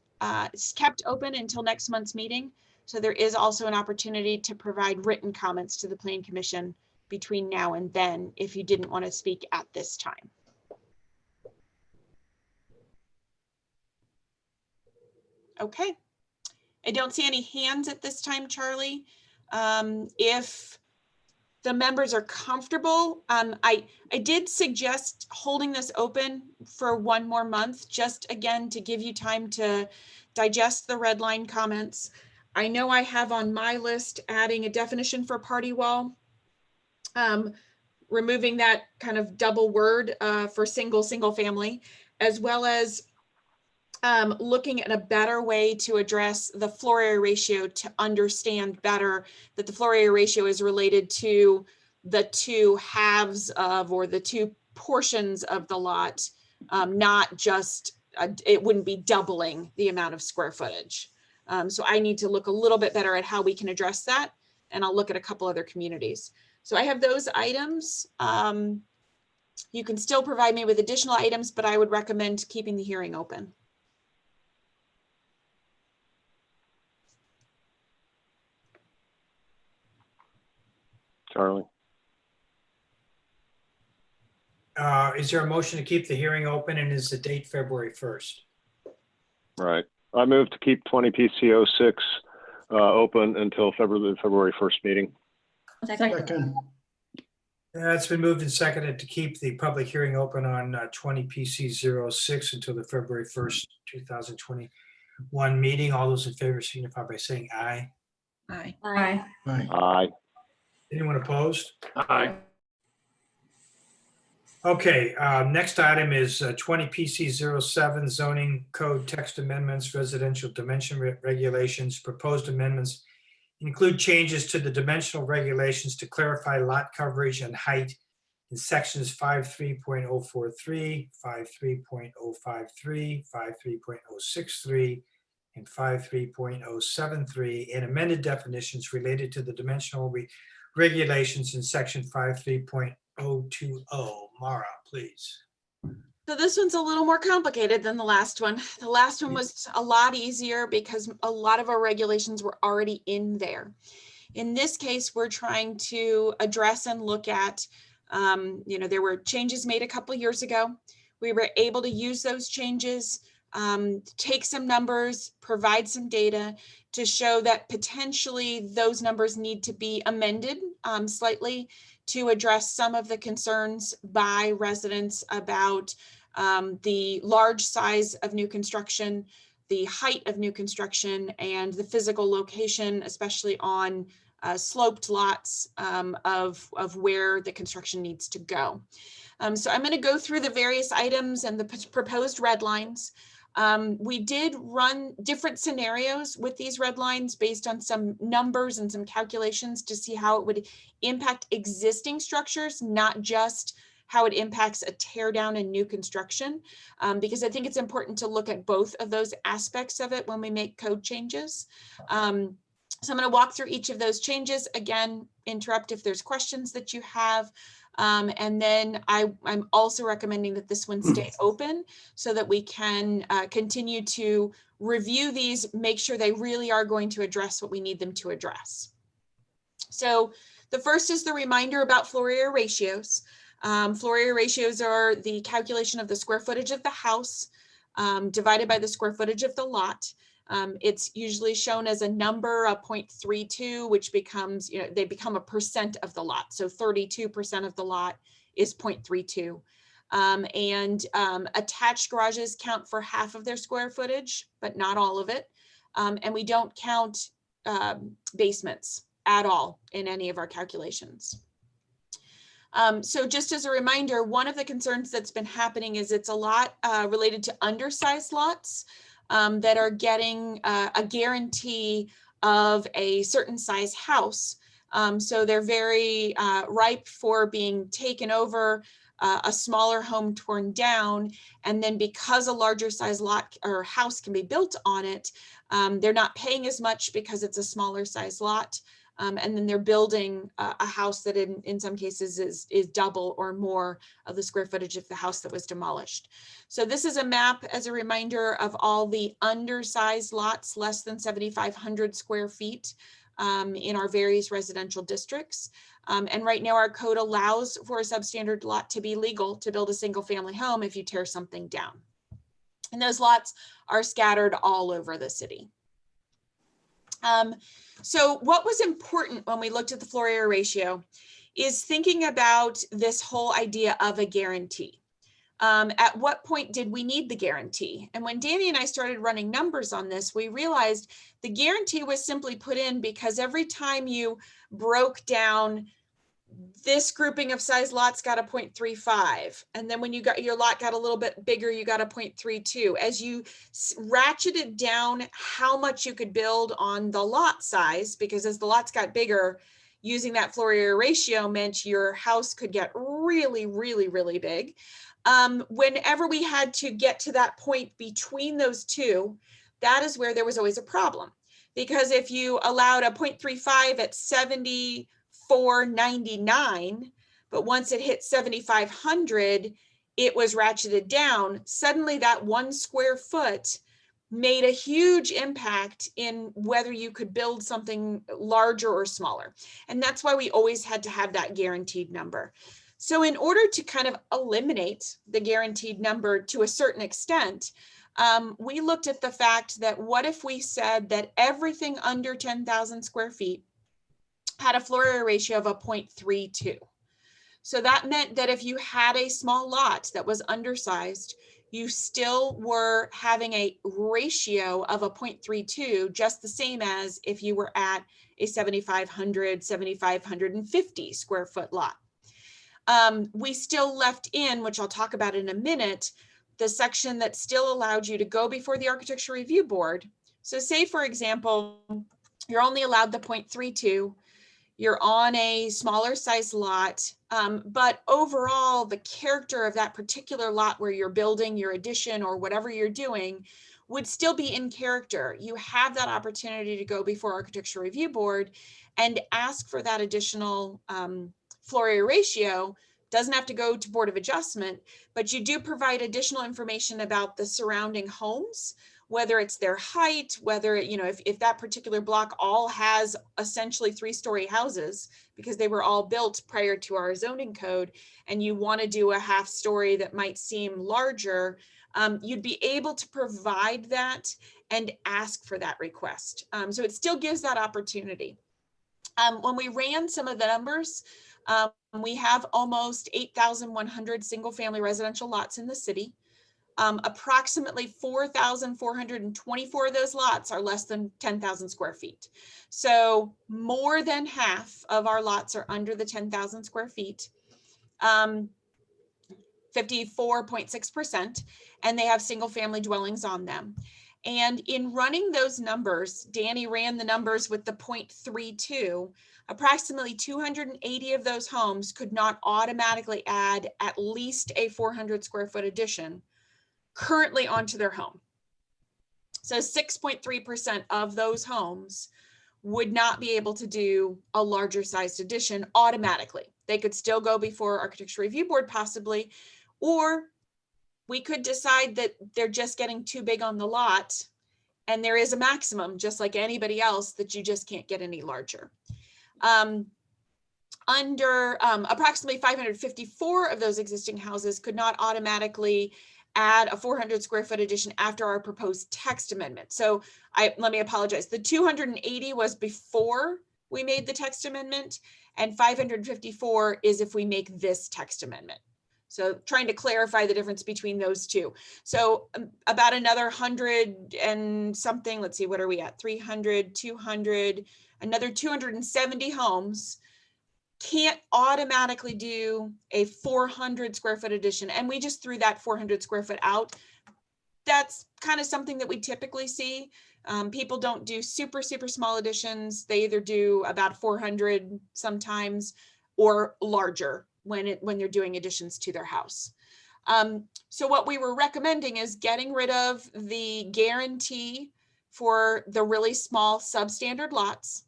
kept open until next month's meeting. So there is also an opportunity to provide written comments to the Planning Commission between now and then if you didn't want to speak at this time. Okay. I don't see any hands at this time, Charlie. If the members are comfortable, I did suggest holding this open for one more month, just again to give you time to digest the red line comments. I know I have on my list adding a definition for party wall, removing that kind of double word for single family, as well as looking at a better way to address the floor area ratio to understand better that the floor area ratio is related to the two halves of, or the two portions of the lot, not just, it wouldn't be doubling the amount of square footage. So I need to look a little bit better at how we can address that. And I'll look at a couple other communities. So I have those items. You can still provide me with additional items, but I would recommend keeping the hearing open. Charlie. Is there a motion to keep the hearing open, and is the date February 1st? Right. I move to keep 20 PC06 open until February 1st meeting. Second. It's been moved and seconded to keep the public hearing open on 20 PC06 until the February 1st, 2021 meeting. All those in favor signify by saying aye. Aye. Aye. Aye. Aye. Anyone opposed? Aye. Okay, next item is 20 PC07 zoning code text amendments, residential dimension regulations. Proposed amendments include changes to the dimensional regulations to clarify lot coverage and height in sections 53.043, 53.053, 53.063, and 53.073, and amended definitions related to the dimensional regulations in section 53.020. Mara, please. So this one's a little more complicated than the last one. The last one was a lot easier because a lot of our regulations were already in there. In this case, we're trying to address and look at, there were changes made a couple of years ago. We were able to use those changes, take some numbers, provide some data to show that potentially those numbers need to be amended slightly to address some of the concerns by residents about the large size of new construction, the height of new construction, and the physical location, especially on sloped lots of where the construction needs to go. So I'm going to go through the various items and the proposed red lines. We did run different scenarios with these red lines based on some numbers and some calculations to see how it would impact existing structures, not just how it impacts a tear down and new construction, because I think it's important to look at both of those aspects of it when we make code changes. So I'm going to walk through each of those changes. Again, interrupt if there's questions that you have. And then I'm also recommending that this one stay open so that we can continue to review these, make sure they really are going to address what we need them to address. So the first is the reminder about floor area ratios. Floor area ratios are the calculation of the square footage of the house divided by the square footage of the lot. It's usually shown as a number, a 0.32, which becomes, they become a percent of the lot. So 32% of the lot is 0.32. Attached garages count for half of their square footage, but not all of it. And we don't count basements at all in any of our calculations. So just as a reminder, one of the concerns that's been happening is it's a lot related to undersized lots that are getting a guarantee of a certain size house. So they're very ripe for being taken over, a smaller home torn down, and then because a larger size lot or house can be built on it, they're not paying as much because it's a smaller size lot. And then they're building a house that in some cases is double or more of the square footage of the house that was demolished. So this is a map as a reminder of all the undersized lots, less than 7,500 square feet in our various residential districts. And right now our code allows for a substandard lot to be legal to build a single family home if you tear something down. And those lots are scattered all over the city. So what was important when we looked at the floor area ratio is thinking about this whole idea of a guarantee. At what point did we need the guarantee? And when Danny and I started running numbers on this, we realized the guarantee was simply put in because every time you broke down this grouping of size lots got a 0.35. And then when you got your lot got a little bit bigger, you got a 0.32. As you ratcheted down how much you could build on the lot size, because as the lots got bigger, using that floor area ratio meant your house could get really, really, really big. Whenever we had to get to that point between those two, that is where there was always a problem. Because if you allowed a 0.35 at 74.99, but once it hit 7,500, it was ratcheted down. Suddenly that 1 square foot made a huge impact in whether you could build something larger or smaller. And that's why we always had to have that guaranteed number. So in order to kind of eliminate the guaranteed number to a certain extent, we looked at the fact that what if we said that everything under 10,000 square feet had a floor area ratio of a 0.32. So that meant that if you had a small lot that was undersized, you still were having a ratio of a 0.32, just the same as if you were at a 7,500, 7,550 square foot lot. We still left in, which I'll talk about in a minute, the section that still allowed you to go before the Architecture Review Board. So say, for example, you're only allowed the 0.32, you're on a smaller size lot, but overall the character of that particular lot where you're building your addition or whatever you're doing would still be in character. You have that opportunity to go before Architecture Review Board and ask for that additional floor area ratio. Doesn't have to go to Board of Adjustment, but you do provide additional information about the surrounding homes, whether it's their height, whether, you know, if that particular block all has essentially 3-story houses because they were all built prior to our zoning code, and you want to do a half story that might seem larger, you'd be able to provide that and ask for that request. So it still gives that opportunity. When we ran some of the numbers, we have almost 8,100 single family residential lots in the city. Approximately 4,424 of those lots are less than 10,000 square feet. So more than half of our lots are under the 10,000 square feet, 54.6%, and they have single family dwellings on them. And in running those numbers, Danny ran the numbers with the 0.32, approximately 280 of those homes could not automatically add at least a 400 square foot addition currently onto their home. So 6.3% of those homes would not be able to do a larger sized addition automatically. They could still go before Architecture Review Board possibly, or we could decide that they're just getting too big on the lot and there is a maximum, just like anybody else, that you just can't get any larger. Approximately 554 of those existing houses could not automatically add a 400 square foot addition after our proposed text amendment. So let me apologize. The 280 was before we made the text amendment, and 554 is if we make this text amendment. So trying to clarify the difference between those two. So about another 100 and something, let's see, what are we at? 300, 200, another 270 homes can't automatically do a 400 square foot addition. And we just threw that 400 square foot out. That's kind of something that we typically see. People don't do super, super small additions. They either do about 400 sometimes or larger when they're doing additions to their house. So what we were recommending is getting rid of the guarantee for the really small substandard lots,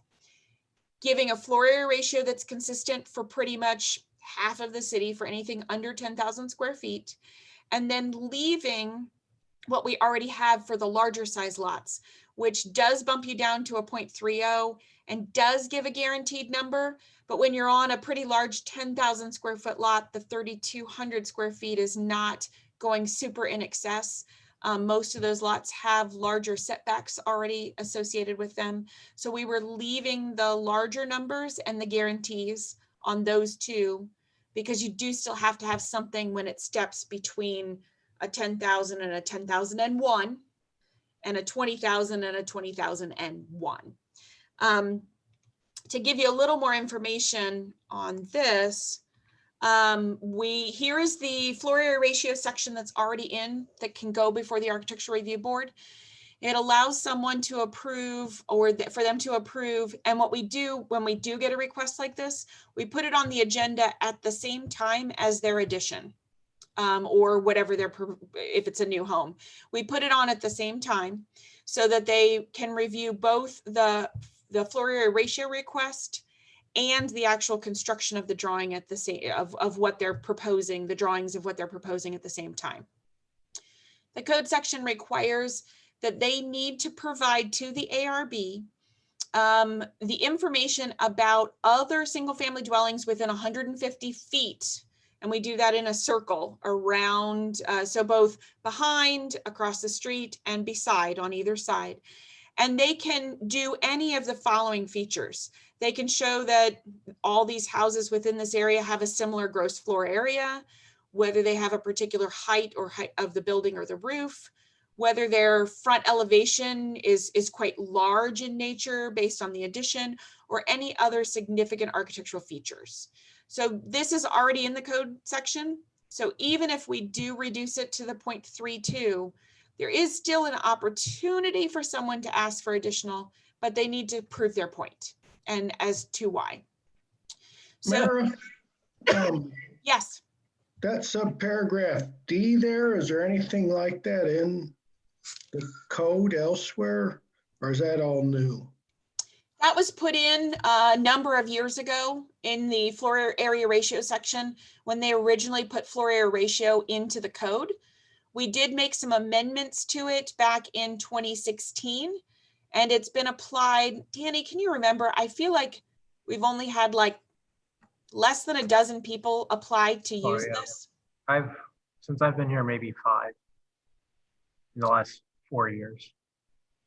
giving a floor area ratio that's consistent for pretty much half of the city for anything under 10,000 square feet, and then leaving what we already have for the larger size lots, which does bump you down to a 0.30 and does give a guaranteed number. But when you're on a pretty large 10,000 square foot lot, the 3,200 square feet is not going super in excess. Most of those lots have larger setbacks already associated with them. So we were leaving the larger numbers and the guarantees on those two, because you do still have to have something when it steps between a 10,000 and a 10,001 and a 20,000 and a 20,001. To give you a little more information on this, here is the floor area ratio section that's already in that can go before the Architectural Review Board. It allows someone to approve or for them to approve. And what we do when we do get a request like this, we put it on the agenda at the same time as their addition. Or whatever if it's a new home, we put it on at the same time so that they can review both the floor area ratio request and the actual construction of the drawing at the same of what they're proposing, the drawings of what they're proposing at the same time. The code section requires that they need to provide to the ARB the information about other single family dwellings within 150 feet. And we do that in a circle around, so both behind, across the street, and beside on either side. And they can do any of the following features. They can show that all these houses within this area have a similar gross floor area, whether they have a particular height of the building or the roof, whether their front elevation is quite large in nature based on the addition, or any other significant architectural features. So this is already in the code section. So even if we do reduce it to the 0.32, there is still an opportunity for someone to ask for additional, but they need to prove their point and as to why. So, Mara, yes. that subparagraph D there, is there anything like that in the code elsewhere, or is that all new? That was put in a number of years ago in the floor area ratio section when they originally put floor area ratio into the code. We did make some amendments to it back in 2016, and it's been applied. Danny, can you remember? I feel like we've only had like less than a dozen people apply to use this. Since I've been here, maybe 5 in the last 4 years.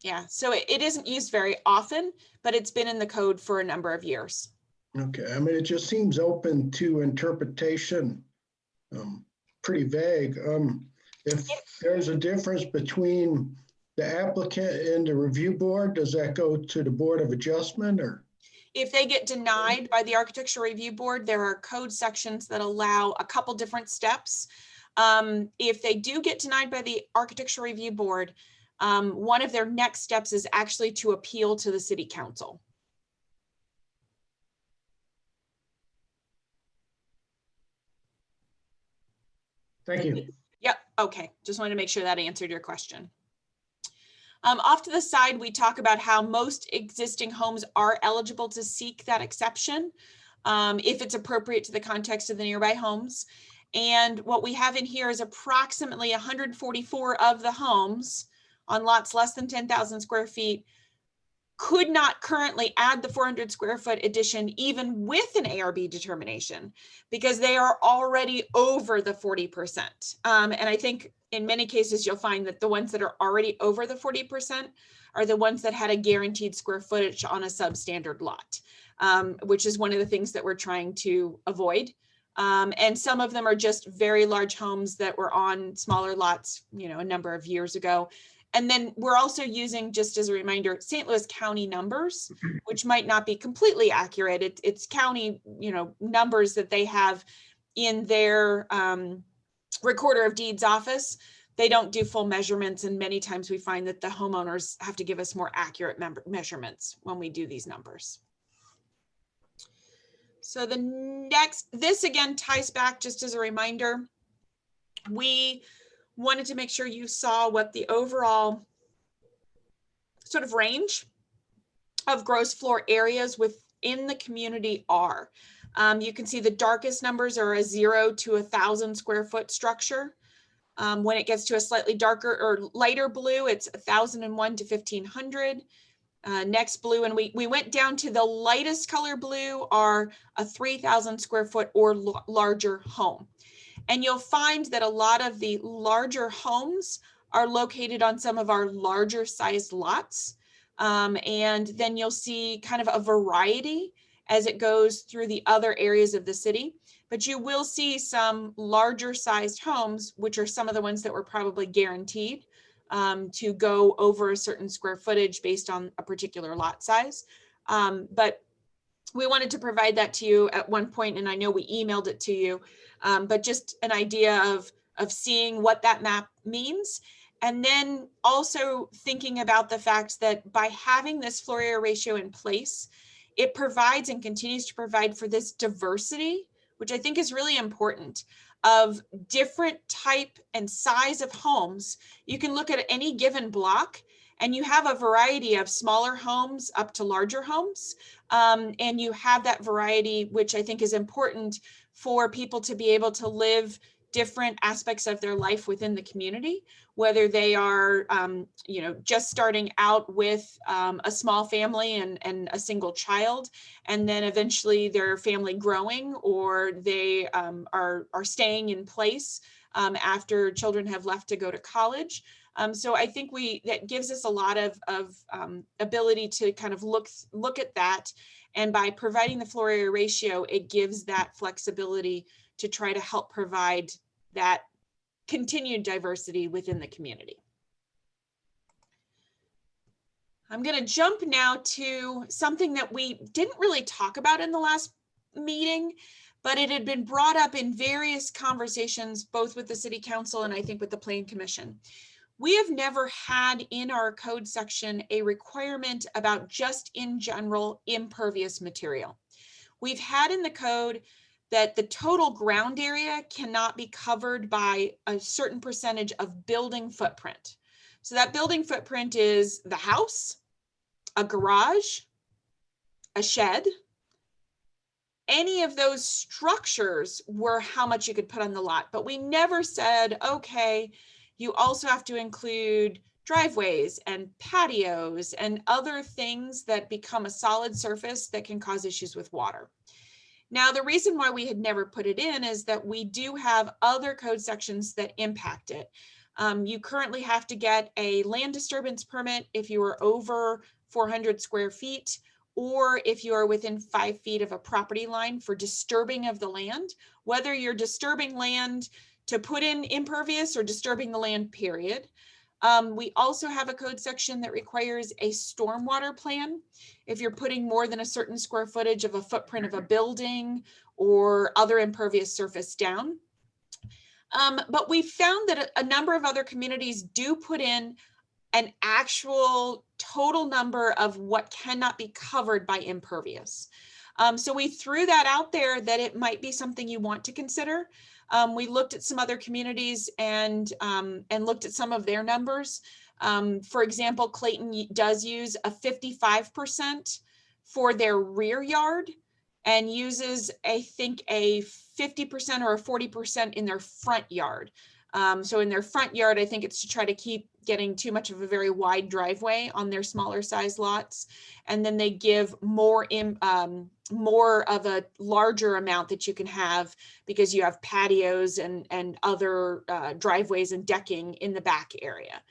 Yeah, so it isn't used very often, but it's been in the code for a number of years. Okay, I mean, it just seems open to interpretation, pretty vague. If there's a difference between the applicant and the review board, does that go to the Board of Adjustment, or? If they get denied by the Architectural Review Board, there are code sections that allow a couple different steps. If they do get denied by the Architectural Review Board, one of their next steps is actually to appeal to the City Council. Thank you. Yep, okay, just wanted to make sure that answered your question. Off to the side, we talk about how most existing homes are eligible to seek that exception if it's appropriate to the context of the nearby homes. And what we have in here is approximately 144 of the homes on lots less than 10,000 square feet could not currently add the 400 square foot addition even with an ARB determination because they are already over the 40%. And I think in many cases, you'll find that the ones that are already over the 40% are the ones that had a guaranteed square footage on a substandard lot, which is one of the things that we're trying to avoid And some of them are just very large homes that were on smaller lots, you know, a number of years ago. And then we're also using, just as a reminder, St. Louis County numbers, which might not be completely accurate. It's county, you know, numbers that they have in their recorder of deeds office. They don't do full measurements, and many times we find that the homeowners have to give us more accurate measurements when we do these numbers. So the next, this again ties back, just as a reminder, we wanted to make sure you saw what the overall sort of range of gross floor areas within the community are. You can see the darkest numbers are a 0 to 1,000 square foot structure. When it gets to a slightly darker or lighter blue, it's 1,001 to 1,500. Next blue, and we went down to the lightest color blue, are a 3,000 square foot or larger home. And you'll find that a lot of the larger homes are located on some of our larger sized lots. And then you'll see kind of a variety as it goes through the other areas of the city. But you will see some larger sized homes, which are some of the ones that were probably guaranteed to go over a certain square footage based on a particular lot size. But we wanted to provide that to you at one point, and I know we emailed it to you, but just an idea of seeing what that map means. And then also thinking about the fact that by having this floor area ratio in place, it provides and continues to provide for this diversity, which I think is really important, of different type and size of homes. You can look at any given block and you have a variety of smaller homes up to larger homes. And you have that variety, which I think is important for people to be able to live different aspects of their life within the community, whether they are, you know, just starting out with a small family and a single child, and then eventually their family growing, or they are staying in place after children have left to go to college. So I think that gives us a lot of ability to kind of look at that. And by providing the floor area ratio, it gives that flexibility to try to help provide that continued diversity within the community. I'm going to jump now to something that we didn't really talk about in the last meeting, but it had been brought up in various conversations, both with the City Council and I think with the Planning Commission. We have never had in our code section a requirement about just in general impervious material. We've had in the code that the total ground area cannot be covered by a certain percentage of building footprint. So that building footprint is the house, a garage, a shed. Any of those structures were how much you could put on the lot, but we never said, okay, you also have to include driveways and patios and other things that become a solid surface that can cause issues with water. Now, the reason why we had never put it in is that we do have other code sections that impact it. You currently have to get a land disturbance permit if you are over 400 square feet, or if you are within 5 feet of a property line for disturbing of the land, whether you're disturbing land to put in impervious or disturbing the land, period. We also have a code section that requires a stormwater plan if you're putting more than a certain square footage of a footprint of a building or other impervious surface down. But we found that a number of other communities do put in an actual total number of what cannot be covered by impervious. So we threw that out there that it might be something you want to consider. We looked at some other communities and looked at some of their numbers. For example, Clayton does use a 55% for their rear yard and uses, I think, a 50% or a 40% in their front yard. So in their front yard, I think it's to try to keep getting too much of a very wide driveway on their smaller size lots. And then they give more of a larger amount that you can have because you have patios and other driveways and decking in the back area.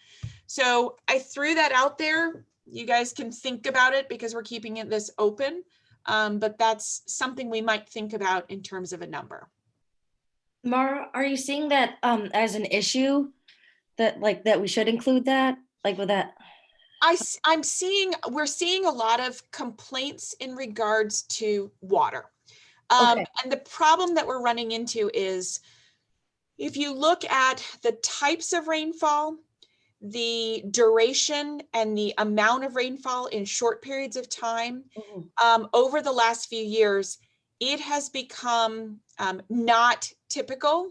So I threw that out there. You guys can think about it because we're keeping this open. But that's something we might think about in terms of a number. Mara, are you seeing that as an issue that that we should include that with that? We're seeing a lot of complaints in regards to water. Okay. And the problem that we're running into is if you look at the types of rainfall, the duration and the amount of rainfall in short periods of time, over the last few years, it has become not typical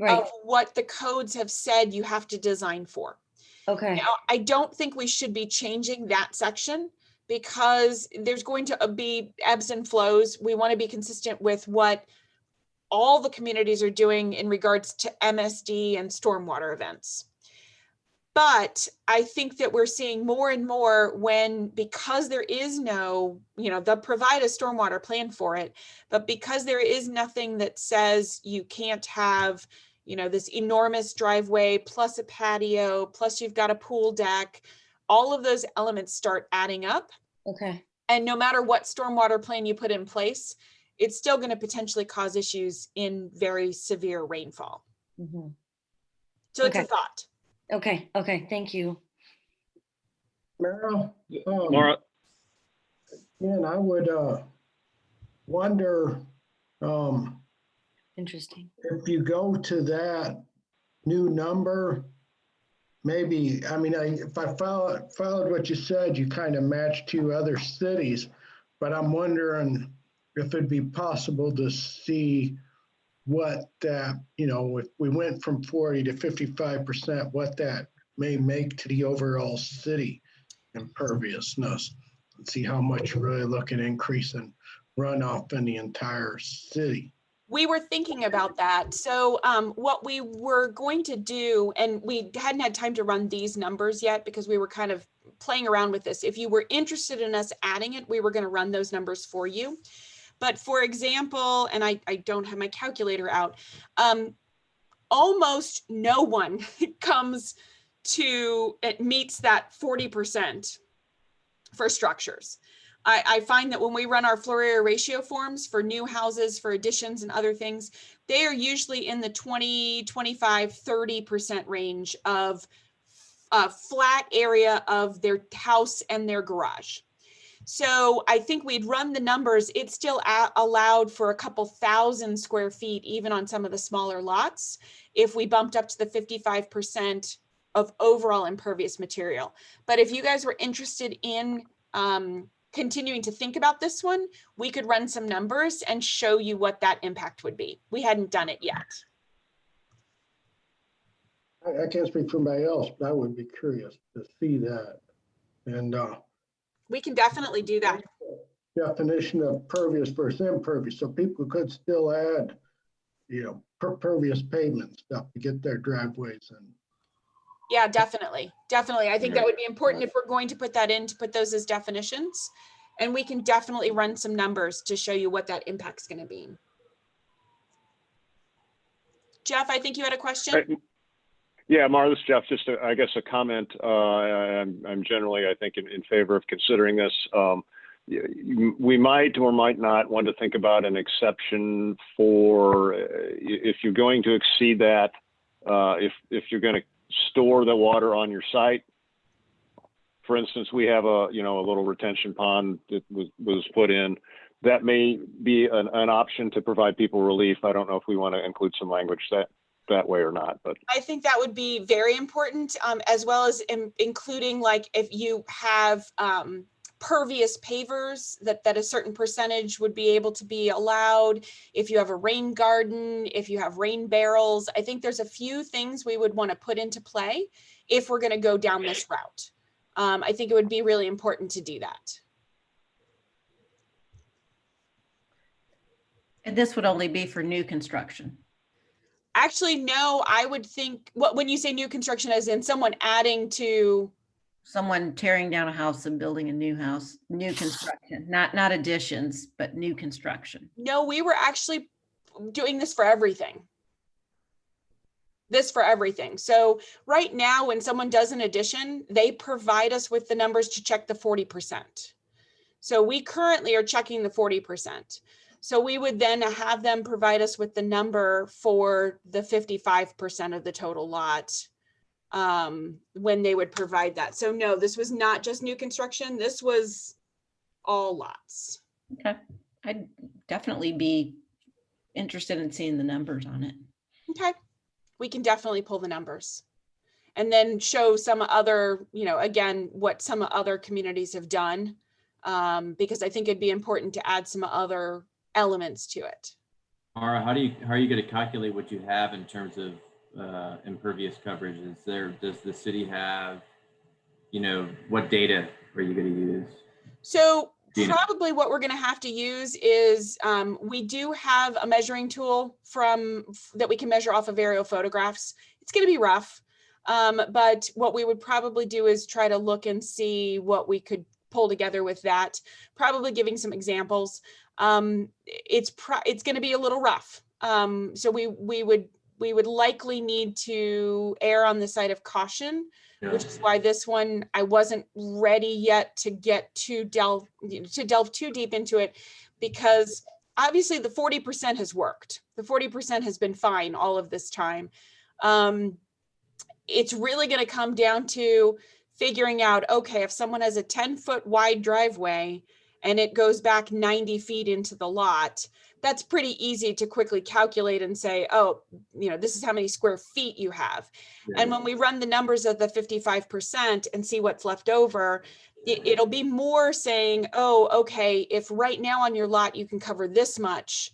of what the codes have said you have to design for. Okay. Now, I don't think we should be changing that section because there's going to be ebbs and flows. We want to be consistent with what all the communities are doing in regards to MSD and stormwater events. But I think that we're seeing more and more because there is no, they'll provide a stormwater plan for it, but because there is nothing that says you can't have, this enormous driveway plus a patio, plus you've got a pool deck, all of those elements start adding up. Okay. And no matter what stormwater plan you put in place, it's still going to potentially cause issues in very severe rainfall. So it's a thought. Okay. Okay. Thank you. Meryl, Laura, and I would wonder Interesting. if you go to that new number, maybe, if I followed what you said, you kind of matched two other cities, but I'm wondering if it'd be possible to see what that, if we went from 40 to 55%, what that may make to the overall city imperviousness, and see how much you're really looking at increase in runoff in the entire city. We were thinking about that. So what we were going to do, and we hadn't had time to run these numbers yet because we were kind of playing around with this. If you were interested in us adding it, we were going to run those numbers for you. But for example, and I don't have my calculator out, almost no one meets that 40% for structures. I find that when we run our floor area ratio forms for new houses, for additions and other things, they are usually in the 20, 25, 30% range of flat area of their house and their garage. So I think we'd run the numbers. It still allowed for a couple thousand square feet, even on some of the smaller lots, if we bumped up to the 55% of overall impervious material. But if you guys were interested in continuing to think about this one, we could run some numbers and show you what that impact would be. We hadn't done it yet. I can't speak for anybody else, but I would be curious to see that. And we can definitely do that. Definition of pervious versus impervious, so people could still add, pervious pavement stuff to get their driveways in. Yeah, definitely. Definitely. I think that would be important if we're going to put that in, to put those as definitions. And we can definitely run some numbers to show you what that impact's going to be. Jeff, I think you had a question. Yeah, Mara, this is Jeff. Just, I guess, a comment. I'm generally, I think, in favor of considering this. We might or might not want to think about an exception for if you're going to exceed that, if you're going to store the water on your site. For instance, we have a little retention pond that was put in. That may be an option to provide people relief. I don't know if we want to include some language that way or not, but I think that would be very important, as well as including, like, if you have pervious pavers, that a certain percentage would be able to be allowed. If you have a rain garden, if you have rain barrels, I think there's a few things we would want to put into play if we're going to go down this route. I think it would be really important to do that. And this would only be for new construction. Actually, no, I would think, when you say new construction, as in someone adding to? Someone tearing down a house and building a new house, new construction, not additions, but new construction. No, we were actually doing this for everything. So right now, when someone does an addition, they provide us with the numbers to check the 40%. So we currently are checking the 40%. So we would then have them provide us with the number for the 55% of the total lot when they would provide that. So no, this was not just new construction. This was all lots. Okay, I'd definitely be interested in seeing the numbers on it. Okay, we can definitely pull the numbers and then show some other, again, what some other communities have done, because I think it'd be important to add some other elements to it. Mara, how are you going to calculate what you have in terms of impervious coverage? Does the city have, what data are you going to use? So probably what we're going to have to use is we do have a measuring tool that we can measure off of aerial photographs. It's going to be rough, but what we would probably do is try to look and see what we could pull together with that. Probably giving some examples. It's going to be a little rough, so we would likely need to err on the side of caution. Yeah. Which is why this one, I wasn't ready yet to get to delve too deep into it, because obviously the 40% has worked. The 40% has been fine all of this time. It's really going to come down to figuring out, okay, if someone has a 10-foot wide driveway and it goes back 90 feet into the lot, that's pretty easy to quickly calculate and say, oh, this is how many square feet you have. Yeah. And when we run the numbers of the 55% and see what's left over, it'll be more saying, oh, okay, if right now on your lot, you can cover this much.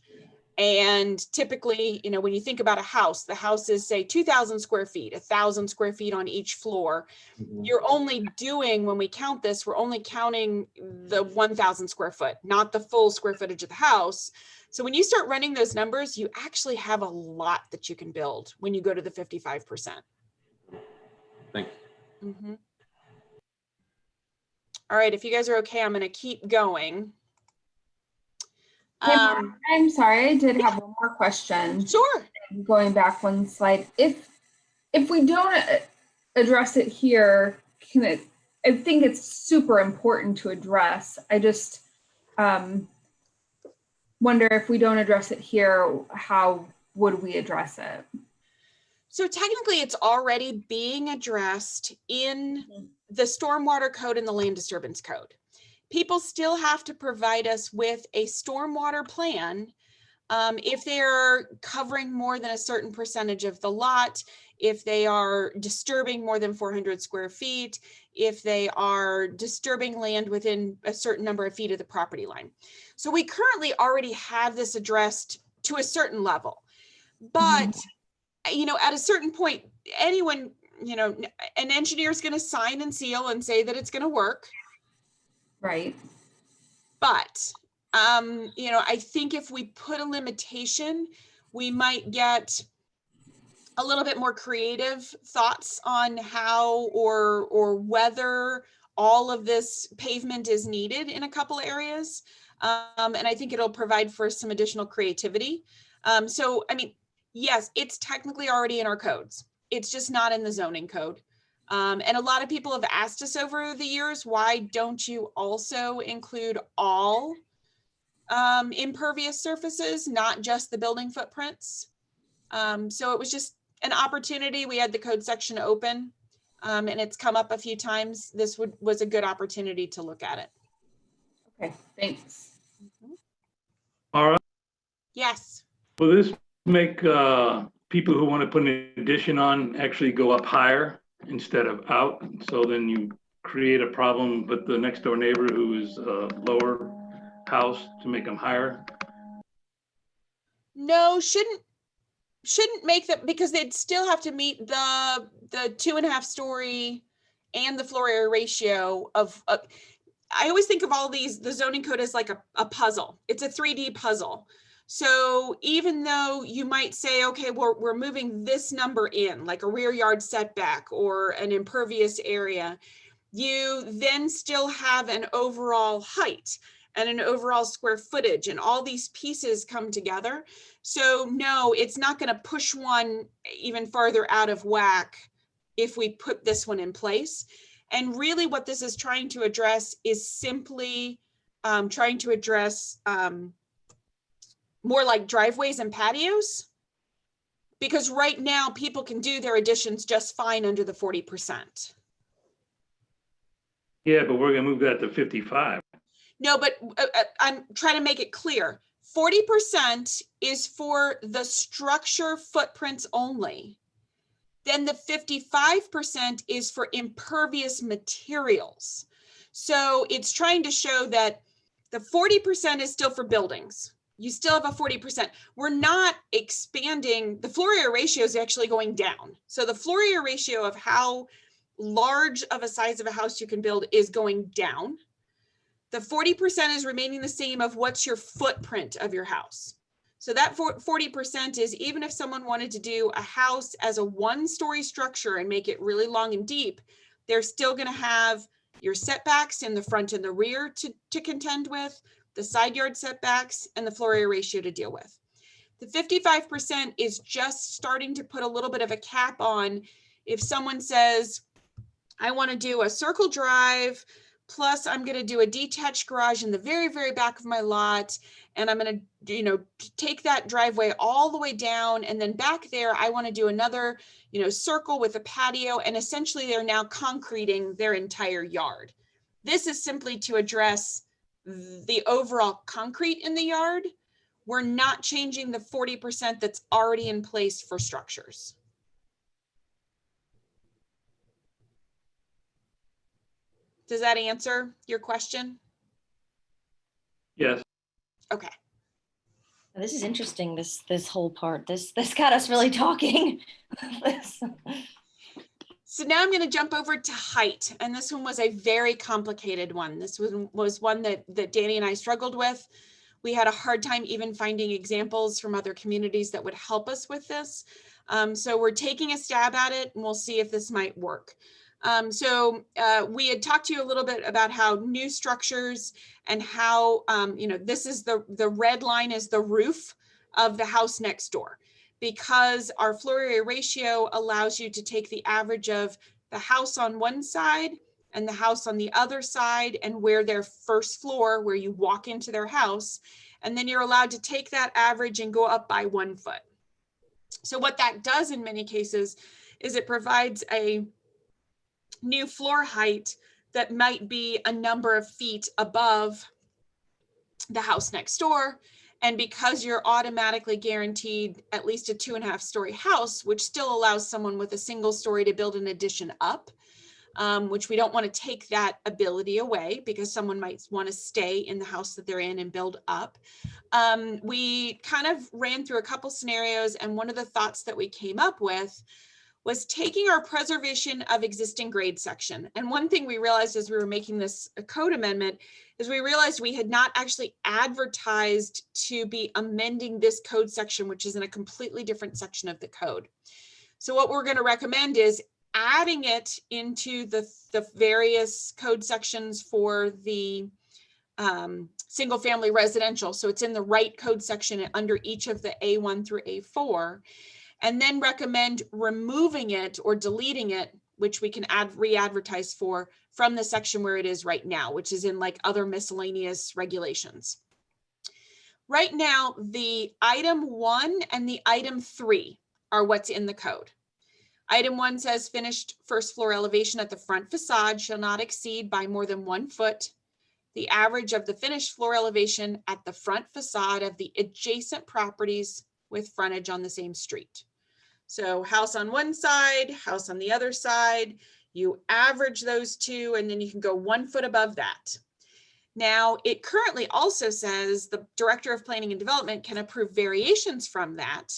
And typically, when you think about a house, the house is say 2,000 square feet, 1,000 square feet on each floor. Mm-hmm. You're only doing, when we count this, we're only counting the 1,000 square foot, not the full square footage of the house. So when you start running those numbers, you actually have a lot that you can build when you go to the 55%. Thanks. Mm-hmm. All right, if you guys are okay, I'm going to keep going. Hey, Mark, I'm sorry, I did have one more question. Sure. Going back one slide, if we don't address it here, I think it's super important to address. I just wonder if we don't address it here, how would we address it? So technically it's already being addressed in the stormwater code and the land disturbance code. People still have to provide us with a stormwater plan if they're covering more than a certain percentage of the lot, if they are disturbing more than 400 square feet, if they are disturbing land within a certain number of feet of the property line. So we currently already have this addressed to a certain level, but at a certain point, anyone, an engineer is going to sign and seal and say that it's going to work. Right. But, I think if we put a limitation, we might get a little bit more creative thoughts on how or whether all of this pavement is needed in a couple of areas. And I think it'll provide for some additional creativity. Yes, it's technically already in our codes. It's just not in the zoning code. And a lot of people have asked us over the years, why don't you also include all impervious surfaces, not just the building footprints? So it was just an opportunity. We had the code section open and it's come up a few times. This was a good opportunity to look at it. Okay, thanks. All right. Yes. Will this make people who want to put an addition on actually go up higher instead of out? So then you create a problem with the next door neighbor who is a lower house to make them higher? No, shouldn't make that, because they'd still have to meet the 2.5 story and the floor area ratio of I always think of all these, the zoning code as like a puzzle. It's a 3D puzzle. So even though you might say, okay, we're moving this number in, like a rear yard setback or an impervious area, you then still have an overall height and an overall square footage, and all these pieces come together. So no, it's not going to push one even farther out of whack if we put this one in place. And really what this is trying to address is simply trying to address more like driveways and patios. Because right now people can do their additions just fine under the 40%. Yeah, but we're gonna move that to 55. No, but I'm trying to make it clear. 40% is for the structure footprints only. Then the 55% is for impervious materials. So it's trying to show that the 40% is still for buildings. You still have a 40%. We're not expanding. The floor area ratio is actually going down. So the floor area ratio of how large of a size of a house you can build is going down. The 40% is remaining the same of what's your footprint of your house. So that 40% is even if someone wanted to do a house as a one-story structure and make it really long and deep, they're still going to have your setbacks in the front and the rear to contend with, the side yard setbacks, and the floor area ratio to deal with. The 55% is just starting to put a little bit of a cap on if someone says, I want to do a circle drive, plus I'm going to do a detached garage in the very, very back of my lot. And I'm going to, take that driveway all the way down. And then back there, I want to do another, circle with a patio. And essentially they're now concreting their entire yard. This is simply to address the overall concrete in the yard. We're not changing the 40% that's already in place for structures. Does that answer your question? Yes. Okay. This is interesting, this whole part. This got us really talking. So now I'm going to jump over to height. And this one was a very complicated one. This was one that Danny and I struggled with. We had a hard time even finding examples from other communities that would help us with this. So we're taking a stab at it and we'll see if this might work. We had talked to you a little bit about how new structures and how, this is the red line is the roof of the house next door, because our floor area ratio allows you to take the average of the house on one side and the house on the other side and where their first floor, where you walk into their house, and then you're allowed to take that average and go up by 1 foot. So what that does in many cases is it provides a new floor height that might be a number of feet above the house next door. And because you're automatically guaranteed at least a 2.5 story house, which still allows someone with a single story to build an addition up, which we don't want to take that ability away because someone might want to stay in the house that they're in and build up. We kind of ran through a couple scenarios, and one of the thoughts that we came up with was taking our preservation of existing grade section. And one thing we realized as we were making this a code amendment is we realized we had not actually advertised to be amending this code section, which is in a completely different section of the code. So what we're going to recommend is adding it into the various code sections for the single family residential. So it's in the right code section under each of the A1 through A4. And then recommend removing it or deleting it, which we can re-advertise for from the section where it is right now, which is in like other miscellaneous regulations. Right now, the item 1 and the item 3 are what's in the code. Item 1 says finished first floor elevation at the front facade shall not exceed by more than 1 foot the average of the finished floor elevation at the front facade of the adjacent properties with frontage on the same street. So house on one side, house on the other side, you average those two, and then you can go 1 foot above that. Now, it currently also says the Director of Planning and Development can approve variations from that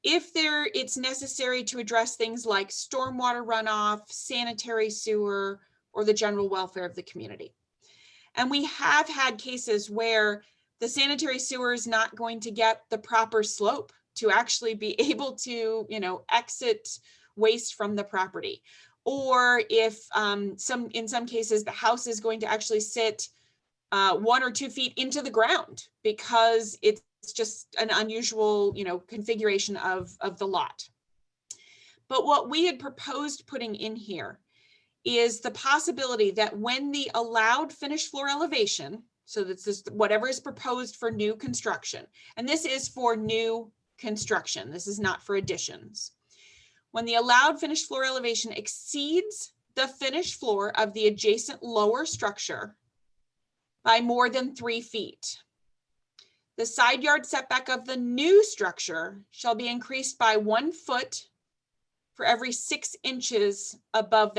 if it's necessary to address things like stormwater runoff, sanitary sewer, or the general welfare of the community. And we have had cases where the sanitary sewer is not going to get the proper slope to actually be able to, exit waste from the property. Or if in some cases, the house is going to actually sit 1 or 2 feet into the ground because it's just an unusual, configuration of the lot. But what we had proposed putting in here is the possibility that when the allowed finished floor elevation, So this is whatever is proposed for new construction. And this is for new construction. This is not for additions. When the allowed finished floor elevation exceeds the finished floor of the adjacent lower structure by more than 3 feet, the side yard setback of the new structure shall be increased by 1 foot for every 6 inches above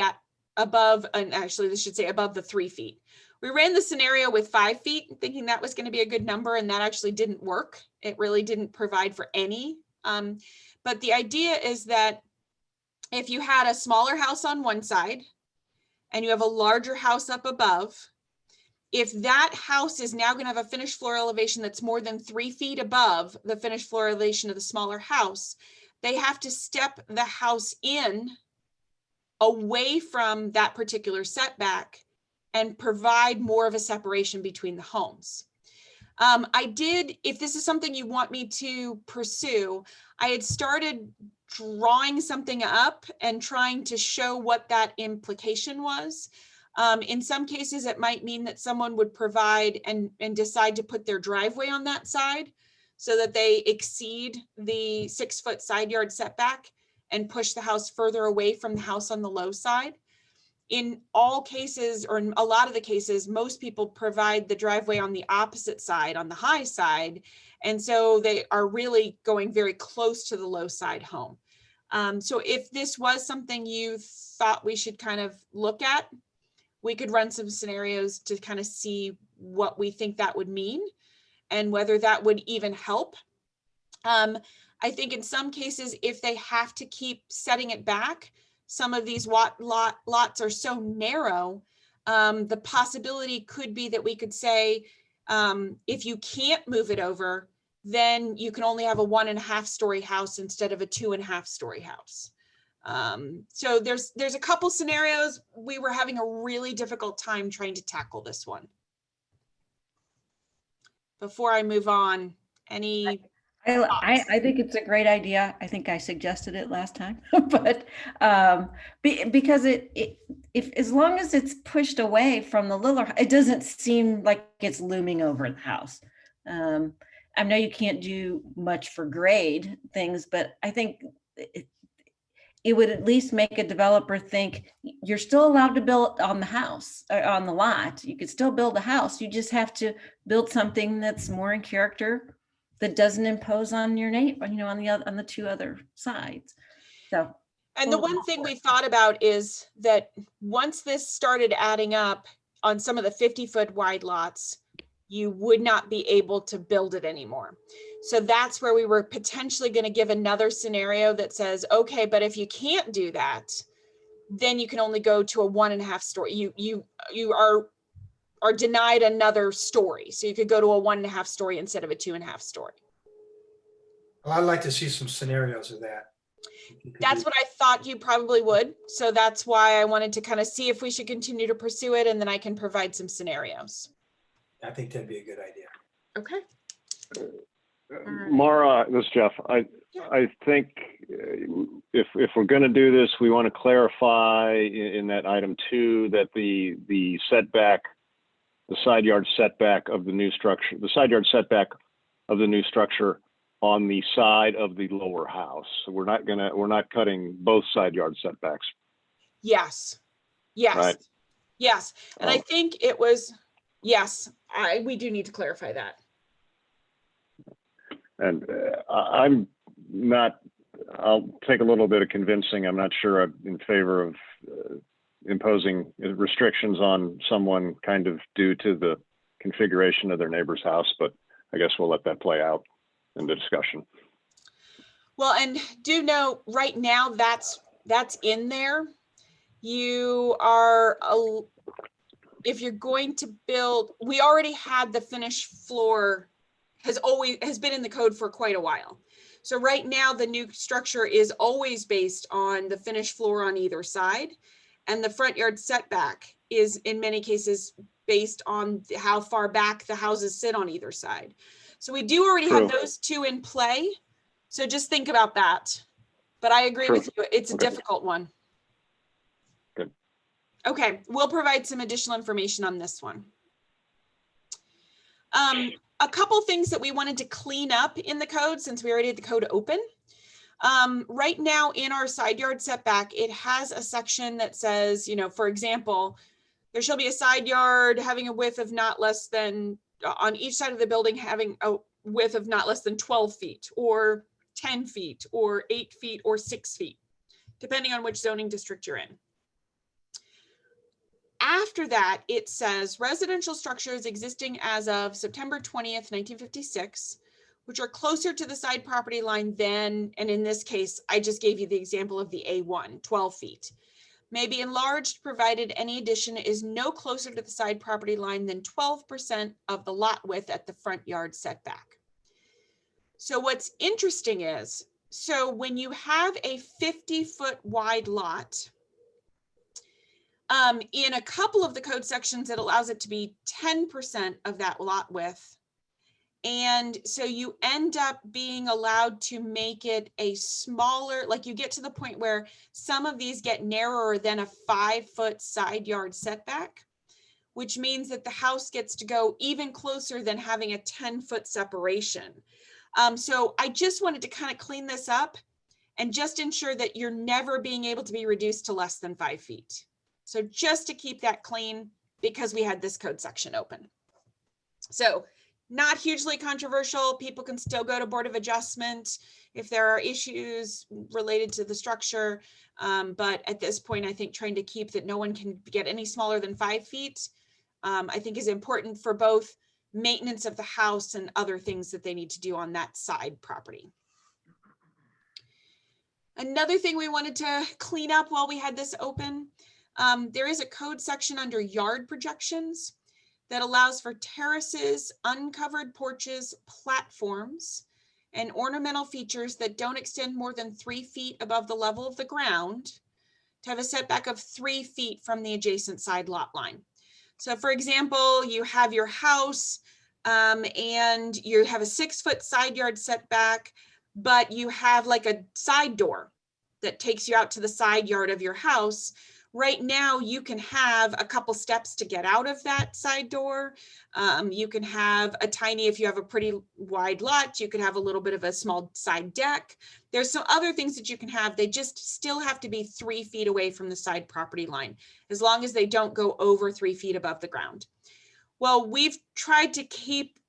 and actually this should say above the 3 feet. We ran the scenario with 5 feet, thinking that was going to be a good number, and that actually didn't work. It really didn't provide for any. But the idea is that if you had a smaller house on one side and you have a larger house up above, if that house is now going to have a finished floor elevation that's more than 3 feet above the finished floor elevation of the smaller house, they have to step the house in away from that particular setback and provide more of a separation between the homes. If this is something you want me to pursue, I had started drawing something up and trying to show what that implication was. In some cases, it might mean that someone would provide and decide to put their driveway on that side so that they exceed the 6-foot side yard setback and push the house further away from the house on the low side. In all cases, or in a lot of the cases, most people provide the driveway on the opposite side, on the high side. And so they are really going very close to the low side home. So if this was something you thought we should kind of look at, we could run some scenarios to kind of see what we think that would mean and whether that would even help. I think in some cases, if they have to keep setting it back, some of these lots are so narrow, the possibility could be that we could say, if you can't move it over, then you can only have a 1.5-story house instead of a 2.5-story house. So there's a couple scenarios. We were having a really difficult time trying to tackle this one. Before I move on, any I think it's a great idea. I think I suggested it last time, but because if as long as it's pushed away from the little, it doesn't seem like it's looming over the house. I know you can't do much for grade things, but I think it would at least make a developer think you're still allowed to build on the house or on the lot. You could still build a house. You just have to build something that's more in character, that doesn't impose on your neighbor, on the 2 other sides. So, and the one thing we thought about is that once this started adding up on some of the 50-foot wide lots, you would not be able to build it anymore. So that's where we were potentially going to give another scenario that says, okay, but if you can't do that, then you can only go to a 1.5-story. You are denied another story. So you could go to a 1.5-story instead of a 2.5-story. Well, I'd like to see some scenarios of that. That's what I thought you probably would. So that's why I wanted to kind of see if we should continue to pursue it, and then I can provide some scenarios. I think that'd be a good idea. Okay. Mara, this is Jeff. I think if we're going to do this, we want to clarify in that item 2 that the setback, the side yard setback of the new structure, the side yard setback of the new structure on the side of the lower house. So we're not cutting both side yard setbacks. Yes. Yes. Right. Yes. And I think it was, yes, we do need to clarify that. And I'll take a little bit of convincing. I'm not sure I'm in favor of imposing restrictions on someone kind of due to the configuration of their neighbor's house, but I guess we'll let that play out in the discussion. Well, and do know right now that's in there. You are, if you're going to build, we already had the finished floor has been in the code for quite a while. So right now the new structure is always based on the finished floor on either side. And the front yard setback is in many cases based on how far back the houses sit on either side. So we do already have those 2 in play. So just think about that. But I agree with you. It's a difficult one. Good. Okay, we'll provide some additional information on this one. A couple things that we wanted to clean up in the code since we already had the code open. Right now in our side yard setback, it has a section that says, you know, for example, there shall be a side yard having a width of not less than, on each side of the building, having a width of not less than 12 feet or 10 feet or 8 feet or 6 feet, depending on which zoning district you're in. After that, it says residential structures existing as of September 20th, 1956, which are closer to the side property line than, and in this case, I just gave you the example of the A1, 12 feet, may be enlarged provided any addition is no closer to the side property line than 12% of the lot width at the front yard setback. So what's interesting is, so when you have a 50-foot wide lot, in a couple of the code sections, it allows it to be 10% of that lot width. And so you end up being allowed to make it a smaller, like you get to the point where some of these get narrower than a 5-foot side yard setback, which means that the house gets to go even closer than having a 10-foot separation. So I just wanted to kind of clean this up and just ensure that you're never being able to be reduced to less than 5 feet. So just to keep that clean, because we had this code section open. So not hugely controversial. People can still go to Board of Adjustment if there are issues related to the structure. But at this point, I think trying to keep that no one can get any smaller than 5 feet, I think is important for both maintenance of the house and other things that they need to do on that side property. Another thing we wanted to clean up while we had this open, there is a code section under yard projections that allows for terraces, uncovered porches, platforms, and ornamental features that don't extend more than 3 feet above the level of the ground to have a setback of 3 feet from the adjacent side lot line. So for example, you have your house and you have a 6-foot side yard setback, but you have like a side door that takes you out to the side yard of your house. Right now, you can have a couple steps to get out of that side door. You can have a tiny, if you have a pretty wide lot, you could have a little bit of a small side deck. There's some other things that you can have. They just still have to be 3 feet away from the side property line, as long as they don't go over 3 feet above the ground. Well, we've tried to keep,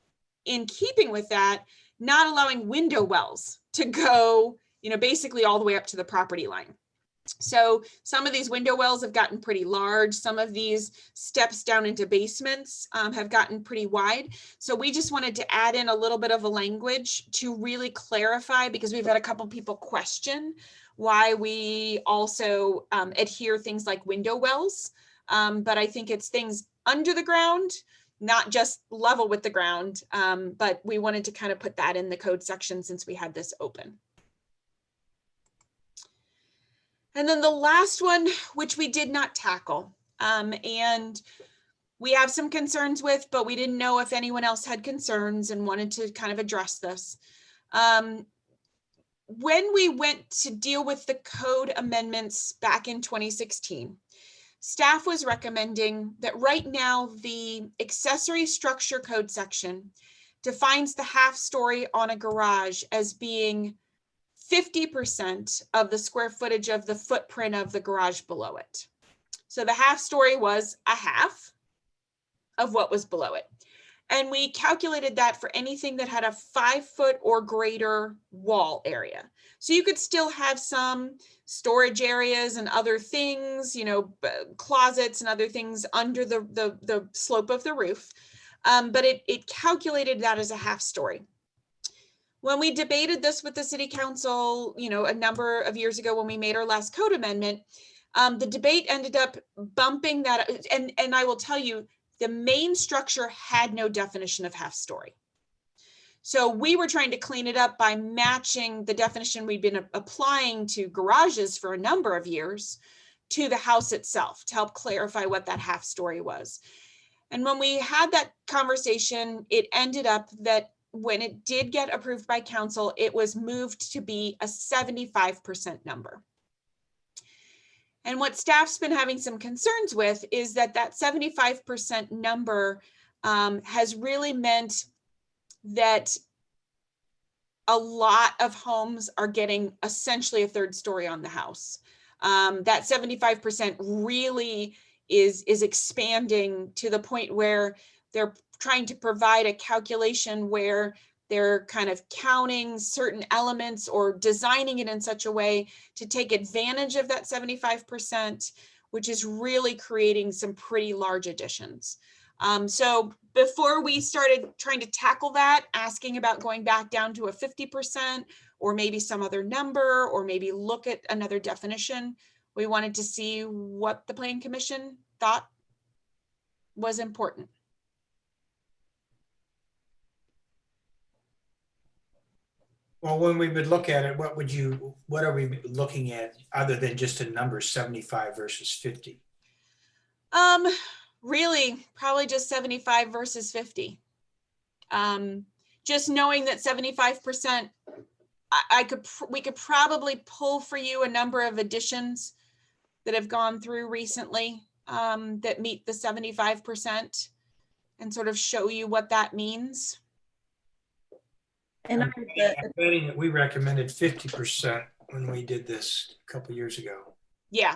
in keeping with that, not allowing window wells to go, you know, basically all the way up to the property line. So some of these window wells have gotten pretty large. Some of these steps down into basements have gotten pretty wide. So we just wanted to add in a little bit of a language to really clarify, because we've had a couple people question why we also adhere things like window wells. But I think it's things under the ground, not just level with the ground. But we wanted to kind of put that in the code section since we had this open. And then the last one, which we did not tackle, and we have some concerns with, but we didn't know if anyone else had concerns and wanted to kind of address this. When we went to deal with the code amendments back in 2016, staff was recommending that right now the accessory structure code section defines the half story on a garage as being 50% of the square footage of the footprint of the garage below it. So the half story was a half of what was below it. And we calculated that for anything that had a 5-foot or greater wall area. So you could still have some storage areas and other things, you know, closets and other things under the slope of the roof. But it calculated that as a half story. When we debated this with the city council, you know, a number of years ago when we made our last code amendment, the debate ended up bumping that. And I will tell you, the main structure had no definition of half story. So we were trying to clean it up by matching the definition we'd been applying to garages for a number of years to the house itself to help clarify what that half story was. And when we had that conversation, it ended up that when it did get approved by council, it was moved to be a 75% number. And what staff's been having some concerns with is that that 75% number has really meant that a lot of homes are getting essentially a third story on the house. That 75% really is expanding to the point where they're trying to provide a calculation where they're kind of counting certain elements or designing it in such a way to take advantage of that 75%, which is really creating some pretty large additions. So before we started trying to tackle that, asking about going back down to a 50% or maybe some other number, or maybe look at another definition, we wanted to see what the Plan Commission thought was important. Well, when we would look at it, what are we looking at other than just a number 75 versus 50? Really, probably just 75 versus 50. Just knowing that 75%, we could probably pull for you a number of additions that have gone through recently that meet the 75% and sort of show you what that means. And I'm betting that we recommended 50% when we did this a couple years ago. Yeah,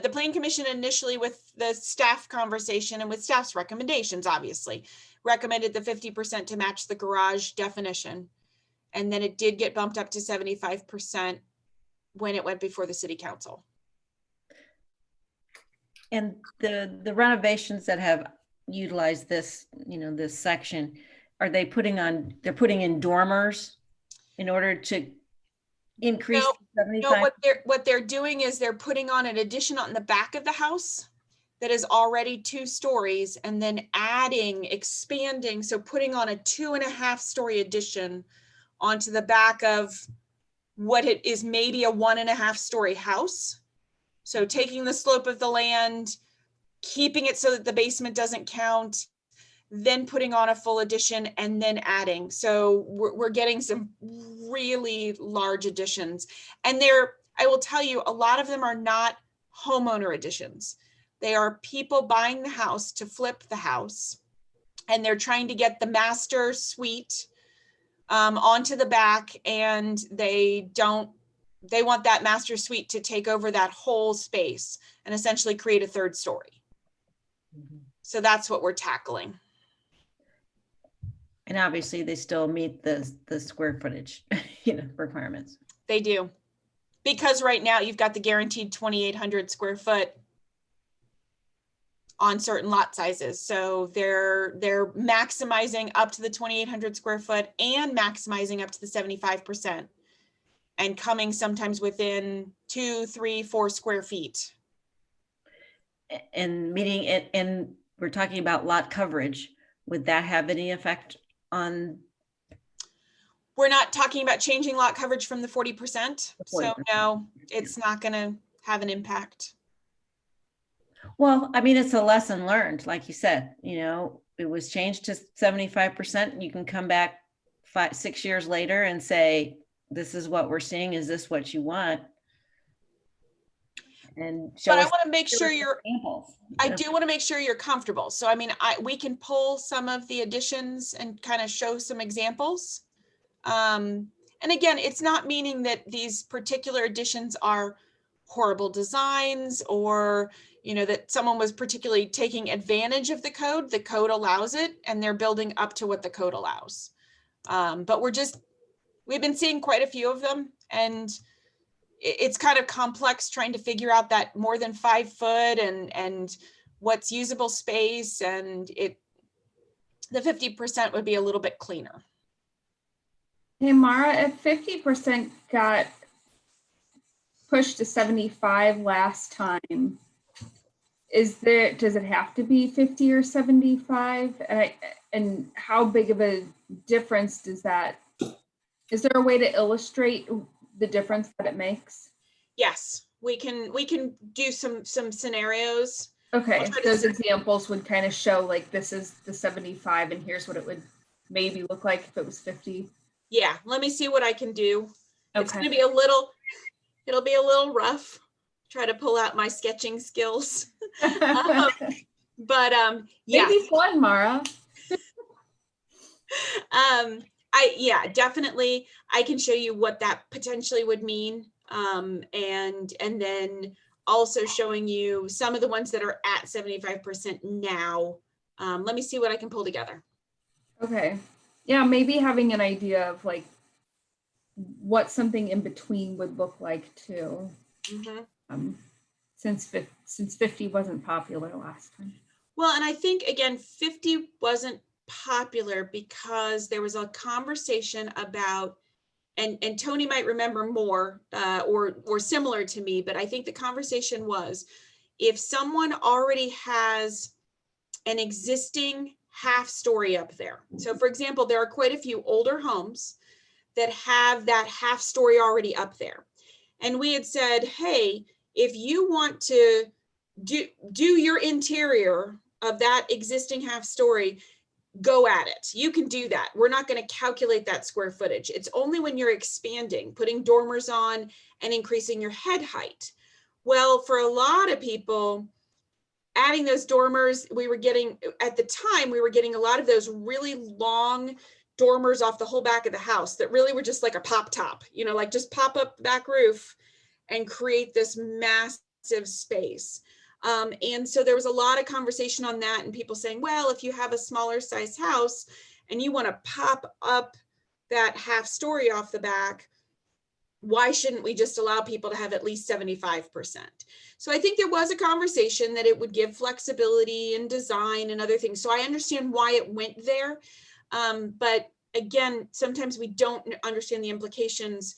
the Plan Commission initially, with the staff conversation and with staff's recommendations, obviously, recommended the 50% to match the garage definition. And then it did get bumped up to 75% when it went before the city council. And the renovations that have utilized this, this section, are they putting in dormers in order to increase? No, what they're doing is they're putting on an addition on the back of the house that is already 2 stories, and then expanding, so putting on a 2.5-story addition onto the back of what it is maybe a 1.5-story house. So taking the slope of the land, keeping it so that the basement doesn't count, then putting on a full addition, and then adding. So we're getting some really large additions. And I will tell you, a lot of them are not homeowner additions. They are people buying the house to flip the house, and they're trying to get the master suite onto the back, and they want that master suite to take over that whole space and essentially create a 3rd story. So that's what we're tackling. And obviously they still meet the square footage, requirements. They do. Because right now you've got the guaranteed 2,800 square foot on certain lot sizes. So they're maximizing up to the 2,800 square foot and maximizing up to the 75%, and coming sometimes within 2, 3, 4 square feet. And meeting it, and we're talking about lot coverage. Would that have any effect on? We're not talking about changing lot coverage from the 40%. So no, it's not going to have an impact. Well, I mean, it's a lesson learned. Like you said, it was changed to 75%. You can come back 5-6 years later and say, this is what we're seeing. Is this what you want? And but I want to make sure I do want to make sure you're comfortable. So, I mean, we can pull some of the additions and kind of show some examples. And again, it's not meaning that these particular additions are horrible designs, or, that someone was particularly taking advantage of the code. The code allows it, and they're building up to what the code allows. But we've been seeing quite a few of them, and it's kind of complex trying to figure out that more than 5 foot and what's usable space, and the 50% would be a little bit cleaner. Hey, Mara, if 50% got pushed to 75 last time, does it have to be 50 or 75? And how big of a difference is there a way to illustrate the difference that it makes? Yes, we can do some scenarios. Okay, those examples would kind of show, like, this is the 75 and here's what it would maybe look like if it was 50. Yeah, let me see what I can do. Okay. It's gonna be it'll be a little rough. Try to pull out my sketching skills. But yeah. Maybe fun, Mara. Yeah, definitely. I can show you what that potentially would mean. And then also showing you some of the ones that are at 75% now. Let me see what I can pull together. Okay. Yeah, maybe having an idea of like what something in between would look like too. Since 50 wasn't popular last time. Well, and I think again, 50 wasn't popular because there was a conversation about, and Tony might remember more or similar to me, but I think the conversation was if someone already has an existing half story up there. So for example, there are quite a few older homes that have that half story already up there. And we had said, hey, if you want to do your interior of that existing half story, go at it. You can do that. We're not going to calculate that square footage. It's only when you're expanding, putting dormers on and increasing your head height. Well, for a lot of people, adding those dormers, we were getting a lot of those really long dormers off the whole back of the house that really were just like a pop top, like just pop up the back roof and create this massive space. And so there was a lot of conversation on that and people saying, well, if you have a smaller size house and you want to pop up that half story off the back, why shouldn't we just allow people to have at least 75%? So I think there was a conversation that it would give flexibility and design and other things. So I understand why it went there. But again, sometimes we don't understand the implications.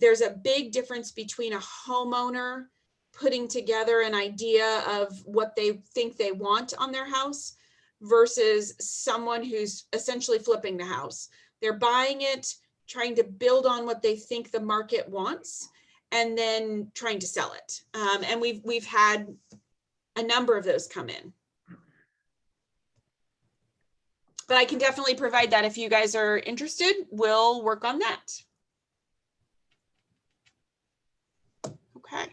There's a big difference between a homeowner putting together an idea of what they think they want on their house versus someone who's essentially flipping the house. They're buying it, trying to build on what they think the market wants, and then trying to sell it. And we've had a number of those come in. But I can definitely provide that if you guys are interested. We'll work on that. Okay.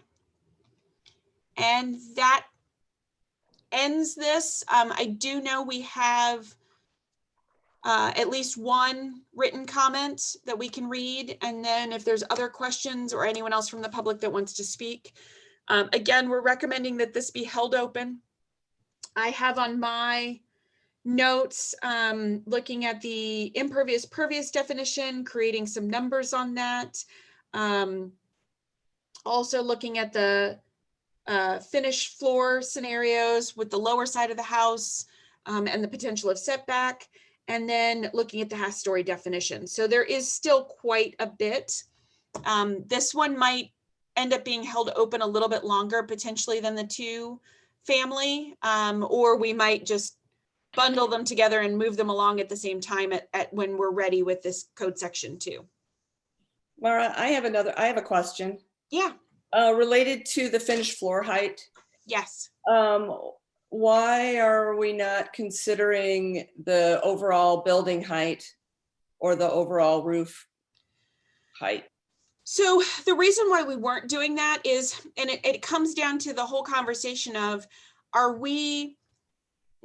And that ends this. I do know we have at least one written comment that we can read. And then if there's other questions or anyone else from the public that wants to speak, again, we're recommending that this be held open. I have on my notes, looking at the impervious pervious definition, creating some numbers on that. Also looking at the finished floor scenarios with the lower side of the house and the potential of setback, and then looking at the half story definition. So there is still quite a bit. This one might end up being held open a little bit longer potentially than the two family, or we might just bundle them together and move them along at the same time at when we're ready with this code section 2. Laura, I have a question. Yeah. Related to the finished floor height. Yes. Why are we not considering the overall building height or the overall roof height? So the reason why we weren't doing that is, and it comes down to the whole conversation of, are we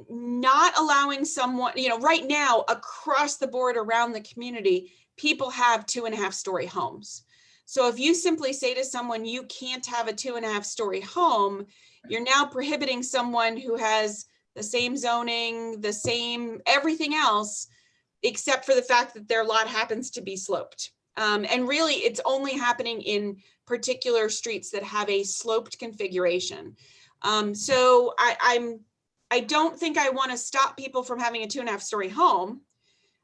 not allowing someone, right now across the board around the community, people have 2.5 story homes. So if you simply say to someone, you can't have a 2.5 story home, you're now prohibiting someone who has the same zoning, the same everything else, except for the fact that their lot happens to be sloped. And really it's only happening in particular streets that have a sloped configuration. So I don't think I want to stop people from having a 2.5 story home.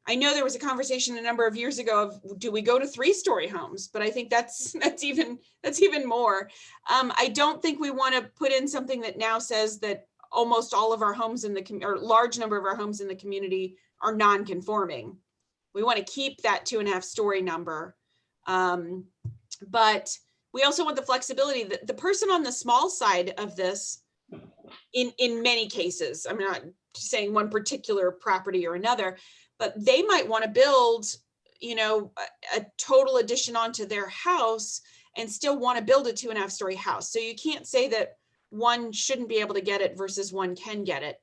I know there was a conversation a number of years ago of, do we go to 3-story homes? But I think that's even more. I don't think we want to put in something that now says that almost all of our homes in the or large number of our homes in the community are non-conforming. We want to keep that 2.5 story number. But we also want the flexibility that the person on the small side of this, in many cases, I'm not saying one particular property or another, but they might want to build, a total addition onto their house and still want to build a 2.5 story house. So you can't say that one shouldn't be able to get it versus one can get it.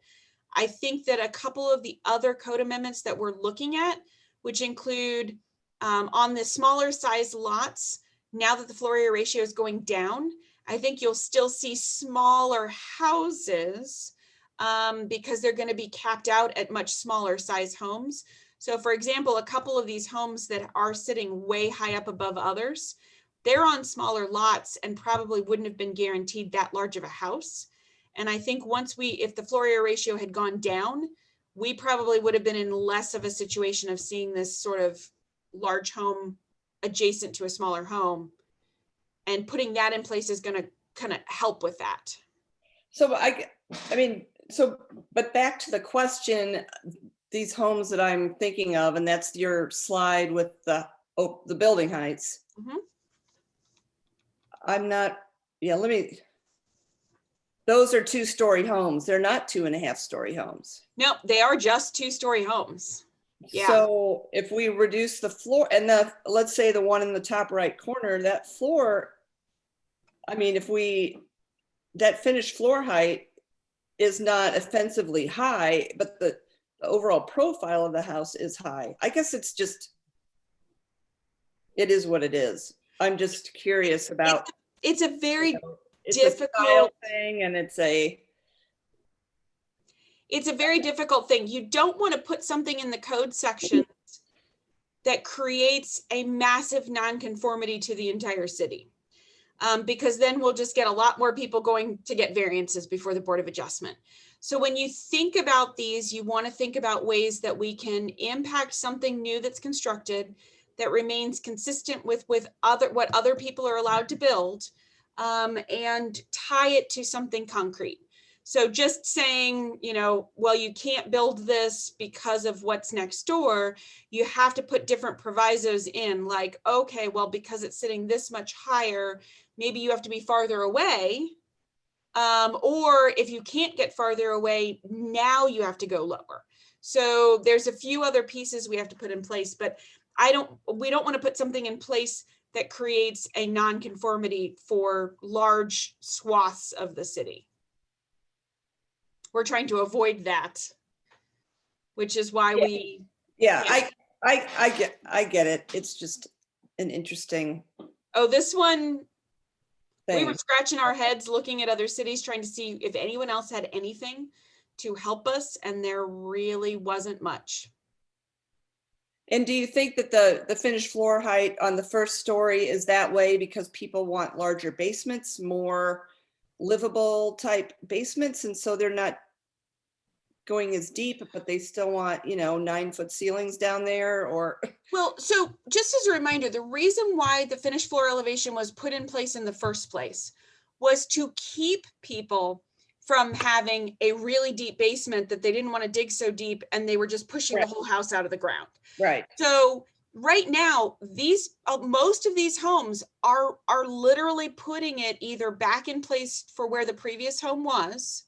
I think that a couple of the other code amendments that we're looking at, which include on the smaller size lots, now that the floor area ratio is going down, I think you'll still see smaller houses because they're going to be capped out at much smaller size homes. So for example, a couple of these homes that are sitting way high up above others, they're on smaller lots and probably wouldn't have been guaranteed that large of a house. And I think if the floor area ratio had gone down, we probably would have been in less of a situation of seeing this sort of large home adjacent to a smaller home. And putting that in place is going to kind of help with that. So but back to the question, these homes that I'm thinking of, and that's your slide with the building heights. Mhm. Those are 2-story homes. They're not 2.5-story homes. No, they are just 2-story homes. Yeah. So if we reduce the floor and let's say the one in the top right corner, that floor, that finished floor height is not offensively high, but the overall profile of the house is high. I guess it is what it is. I'm just curious about. It's a very it's difficult a style thing, and it's a very difficult thing. You don't want to put something in the code section that creates a massive nonconformity to the entire city. Because then we'll just get a lot more people going to get variances before the Board of Adjustment. So when you think about these, you want to think about ways that we can impact something new that's constructed that remains consistent with what other people are allowed to build, and tie it to something concrete. So just saying, well, you can't build this because of what's next door, you have to put different provisos in, like, okay, well, because it's sitting this much higher, maybe you have to be farther away. Or if you can't get farther away, now you have to go lower. So there's a few other pieces we have to put in place, but we don't want to put something in place that creates a nonconformity for large swaths of the city. We're trying to avoid that, which is why I get it. It's just an interesting. Oh, this one, thing. we were scratching our heads looking at other cities, trying to see if anyone else had anything to help us, and there really wasn't much. And do you think that the finished floor height on the first story is that way because people want larger basements, more livable type basements, and so they're not going as deep, but they still want 9-foot ceilings down there? Or well, so just as a reminder, the reason why the finished floor elevation was put in place in the first place was to keep people from having a really deep basement that they didn't want to dig so deep, and they were just pushing the whole house out of the ground. Right. So right now, most of these homes are literally putting it either back in place for where the previous home was,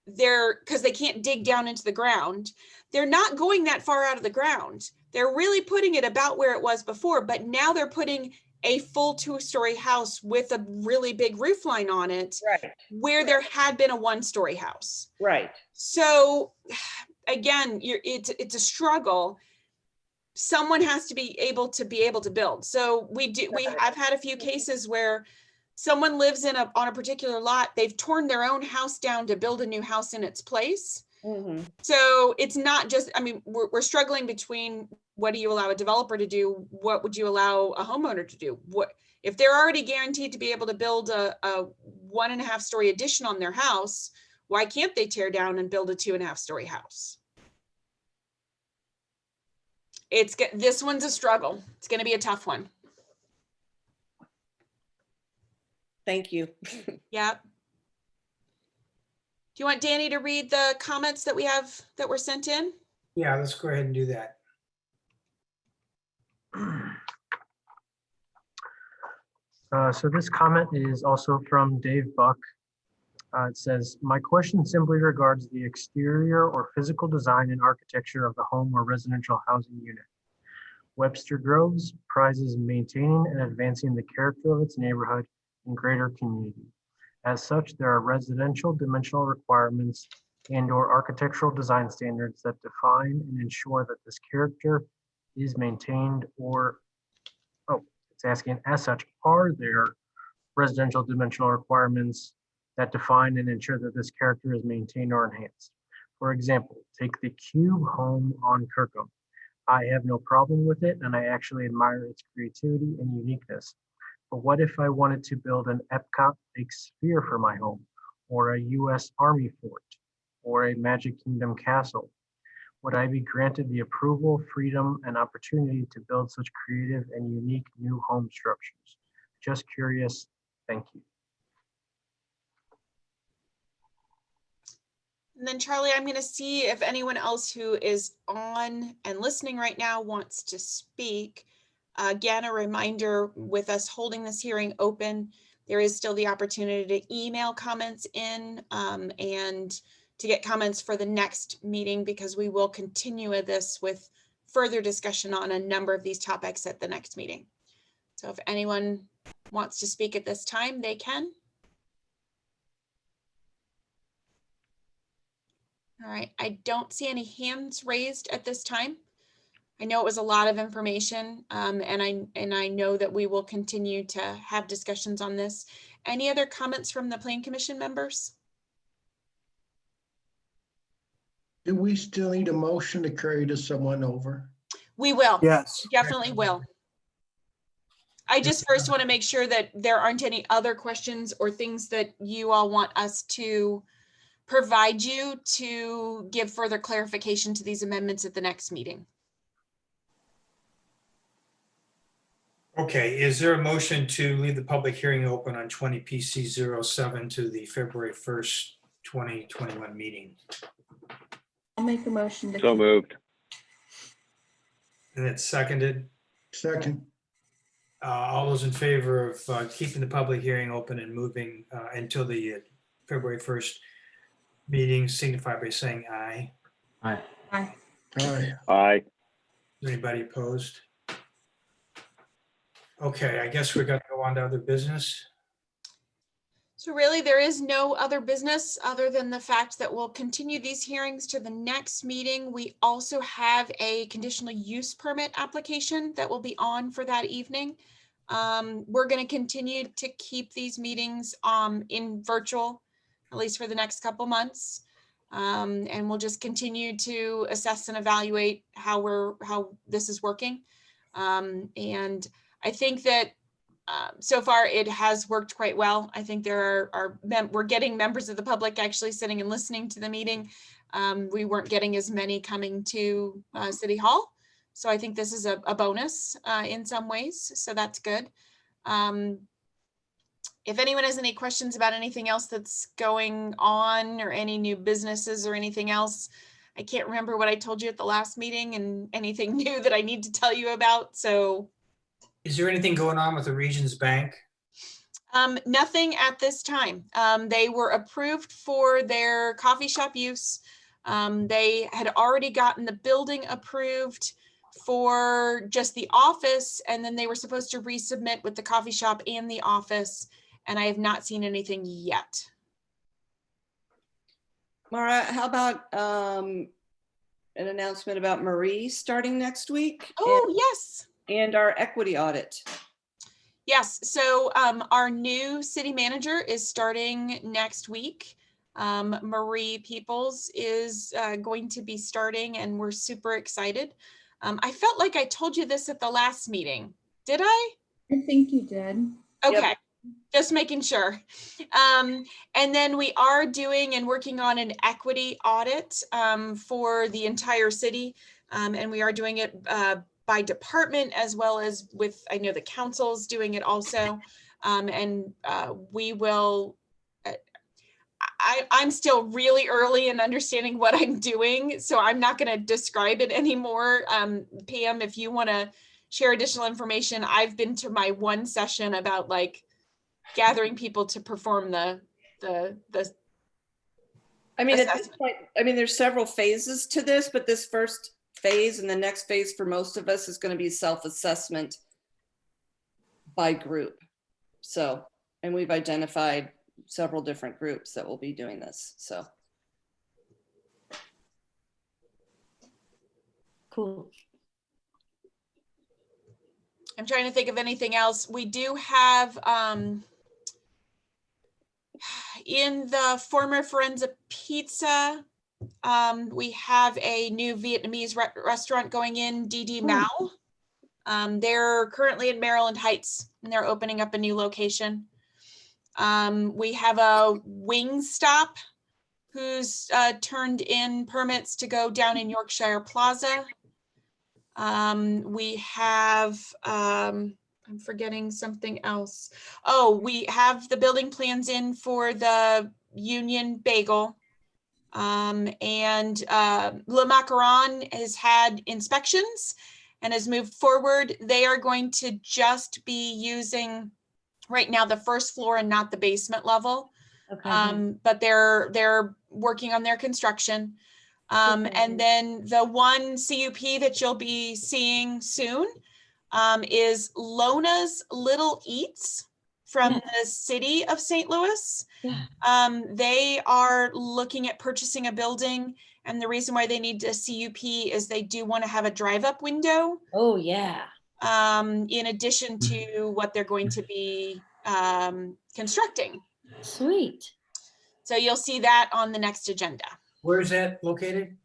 because they can't dig down into the ground. They're not going that far out of the ground. They're really putting it about where it was before, but now they're putting a full 2-story house with a really big roof line on it, right, where there had been a 1-story house. Right. So again, it's a struggle. Someone has to be able to build. So I've had a few cases where someone lives on a particular lot. They've torn their own house down to build a new house in its place. Mm-hmm. So it's not just, we're struggling between what do you allow a developer to do? What would you allow a homeowner to do? What if they're already guaranteed to be able to build a 1.5-story addition on their house? Why can't they tear down and build a 2.5-story house? This one's a struggle. It's going to be a tough one. Thank you. Yeah. Do you want Danny to read the comments that we have that were sent in? Yeah, let's go ahead and do that. So this comment is also from Dave Buck. It says, my question simply regards the exterior or physical design and architecture of the home or residential housing unit. Webster Groves prizes maintaining and advancing the character of its neighborhood and greater community. As such, there are residential dimensional requirements and/or architectural design standards that define and ensure that this character is maintained or, oh, it's asking as such, are there residential dimensional requirements that define and ensure that this character is maintained or enhanced? For example, take the cube home on Kirkham. I have no problem with it, and I actually admire its creativity and uniqueness. But what if I wanted to build an Epcot-like sphere for my home, or a US Army fort, or a Magic Kingdom castle? Would I be granted the approval, freedom, and opportunity to build such creative and unique new home structures? Just curious. Thank you. And then Charlie, I'm going to see if anyone else who is on and listening right now wants to speak. Again, a reminder, with us holding this hearing open, there is still the opportunity to email comments in and to get comments for the next meeting, because we will continue this with further discussion on a number of these topics at the next meeting. So if anyone wants to speak at this time, they can. All right, I don't see any hands raised at this time. I know it was a lot of information, and I know that we will continue to have discussions on this. Any other comments from the Plan Commission members? Do we still need a motion to carry to someone over? We will. Yes. Definitely will. I just first want to make sure that there aren't any other questions or things that you all want us to provide you to give further clarification to these amendments at the next meeting. Okay, is there a motion to leave the public hearing open on 20 PC 07 to the February 1st, 2021 meeting? I'll make a motion to. So moved. And it's seconded. Second. All those in favor of keeping the public hearing open and moving until the February 1st meeting signify by saying aye. Aye. Aye. Aye. Aye. Anybody opposed? Okay, I guess we're going to go on to other business. So really, there is no other business other than the fact that we'll continue these hearings to the next meeting. We also have a conditional use permit application that will be on for that evening. We're going to continue to keep these meetings in virtual, at least for the next couple months. And we'll just continue to assess and evaluate how this is working. And I think that so far it has worked quite well. I think there we're getting members of the public actually sitting and listening to the meeting. We weren't getting as many coming to City Hall. So I think this is a bonus in some ways. So that's good. If anyone has any questions about anything else that's going on or any new businesses or anything else, I can't remember what I told you at the last meeting and anything new that I need to tell you about. So Is there anything going on with the Regions Bank? nothing at this time. They were approved for their coffee shop use. They had already gotten the building approved for just the office, and then they were supposed to resubmit with the coffee shop and the office, and I have not seen anything yet. Mara, how about an announcement about Marie starting next week? Oh, yes. And our equity audit. Yes, so our new city manager is starting next week. Marie Peoples is going to be starting, and we're super excited. I felt like I told you this at the last meeting. Did I? I think you did. Okay. Yep. Just making sure. And then we are doing and working on an equity audit for the entire city. And we are doing it by department as well as with, I know the council's doing it also. We will, I'm still really early in understanding what I'm doing, so I'm not going to describe it anymore. Pam, if you want to share additional information, I've been to my one session about like gathering people to perform the I mean, at this assessment. point, I mean, there's several phases to this, but this first phase and the next phase for most of us is going to be self-assessment by group. So, and we've identified several different groups that will be doing this. So Cool. I'm trying to think of anything else. We do have, in the former Forenza Pizza, we have a new Vietnamese restaurant going in, DD Mao. They're currently in Maryland Heights and they're opening up a new location. We have a Wingstop who's turned in permits to go down in Yorkshire Plaza. We have, I'm forgetting something else. Oh, we have the building plans in for the Union Bagel. And Le Macaron has had inspections and has moved forward. They are going to just be using right now the first floor and not the basement level. Okay. But they're working on their construction. And then the one CUP that you'll be seeing soon is Lona's Little Eats from the city of St. Louis. Yeah. They are looking at purchasing a building, and the reason why they need a CUP is they do want to have a drive-up window. Oh, yeah. In addition to what they're going to be constructing. Sweet. So you'll see that on the next agenda. Where is that located?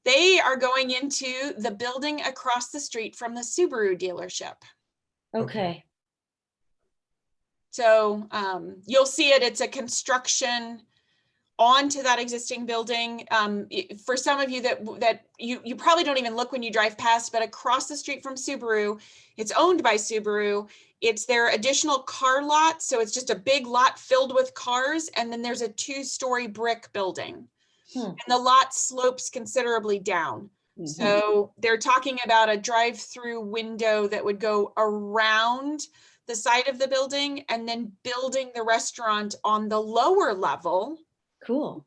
They are going into the building across the street from the Subaru dealership. Okay. So you'll see it. It's a construction onto that existing building. For some of you that you probably don't even look when you drive past, but across the street from Subaru, it's owned by Subaru. It's their additional car lot. So it's just a big lot filled with cars. And then there's a 2-story brick building. And the lot slopes considerably down. So they're talking about a drive-through window that would go around the side of the building and then building the restaurant on the lower level. Cool.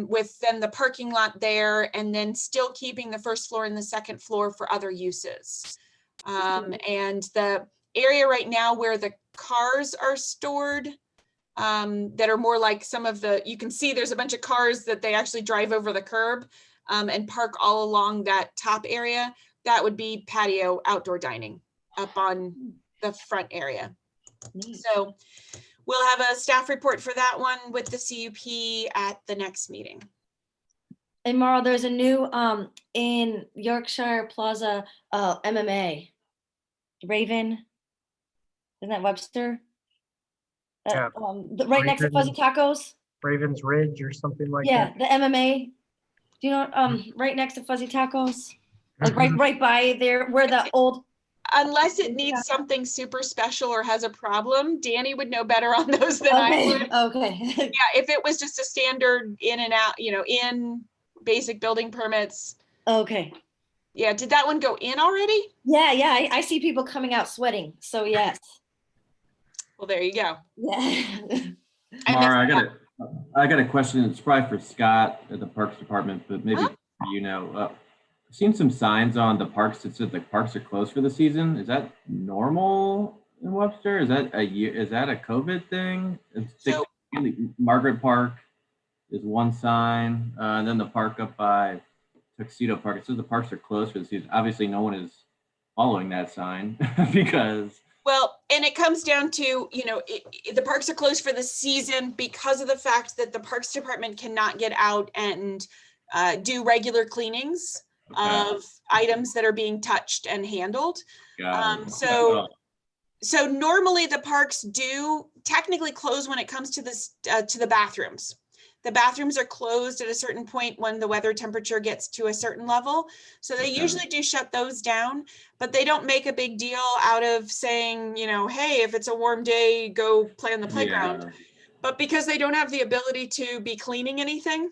With then the parking lot there, and then still keeping the first floor and the second floor for other uses. And the area right now where the cars are stored, that are more like some of the, you can see there's a bunch of cars that they actually drive over the curb and park all along that top area. That would be patio outdoor dining up on the front area. So we'll have a staff report for that one with the CUP at the next meeting. And Mara, there's a new in Yorkshire Plaza MMA. Raven. Isn't that Webster? Yeah. Right next to Fuzzy Tacos. Raven's Ridge or something like Yeah, that. the MMA. Do you know right next to Fuzzy Tacos? Like right by there where the old. Unless it needs something super special or has a problem, Danny would know better on those than I would. Okay. Yeah, if it was just a standard in and out, in basic building permits. Okay. Yeah, did that one go in already? Yeah, I see people coming out sweating. So yes. Well, there you go. Yeah. Mara, I got a question. It's probably for Scott at the Parks Department, but maybe I've seen some signs on the parks that said the parks are closed for the season. Is that normal in Webster? Is that a COVID thing? Margaret Park is one sign, and then the park up by Tuxedo Park. It says the parks are closed for the season. Obviously, no one is following that sign because. Well, and it comes down to, the parks are closed for the season because of the fact that the Parks Department cannot get out and do regular cleanings of items that are being touched and handled. So normally the parks do technically close when it comes to this to the bathrooms. The bathrooms are closed at a certain point when the weather temperature gets to a certain level. So they usually do shut those down, but they don't make a big deal out of saying, hey, if it's a warm day, go play on the playground. Yeah. But because they don't have the ability to be cleaning anything,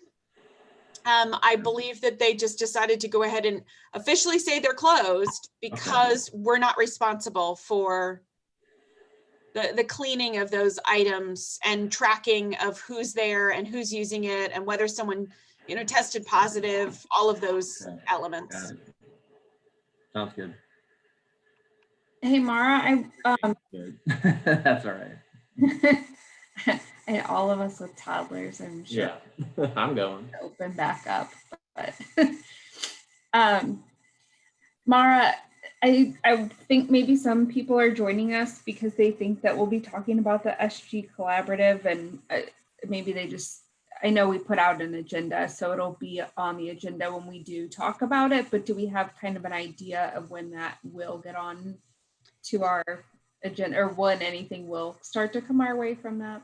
I believe that they just decided to go ahead and officially say they're closed because we're not responsible for the cleaning of those items and tracking of who's there and who's using it and whether someone, tested positive, all of those elements. Sounds good. Hey, Mara, That's all right. And all of us with toddlers, I'm sure. Yeah, I'm going. Open back up, but Mara, I think maybe some people are joining us because they think that we'll be talking about the SG Collaborative, and maybe they just, I know we put out an agenda, so it'll be on the agenda when we do talk about it, but do we have kind of an idea of when that will get on to our agenda, or when anything will start to come our way from that?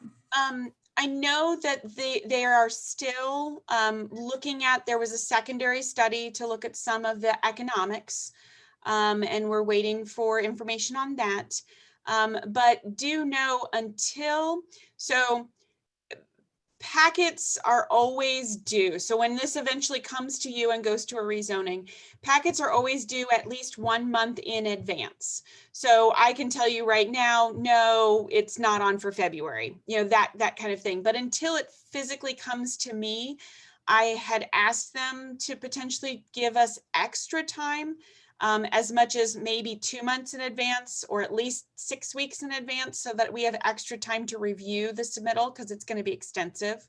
I know that they are still looking at, there was a secondary study to look at some of the economics, and we're waiting for information on that. But do know so packets are always due. So when this eventually comes to you and goes to a rezoning, packets are always due at least 1 month in advance. So I can tell you right now, no, it's not on for February, that kind of thing. But until it physically comes to me, I had asked them to potentially give us extra time, as much as maybe 2 months in advance, or at least 6 weeks in advance, so that we have extra time to review the submittal, because it's going to be extensive.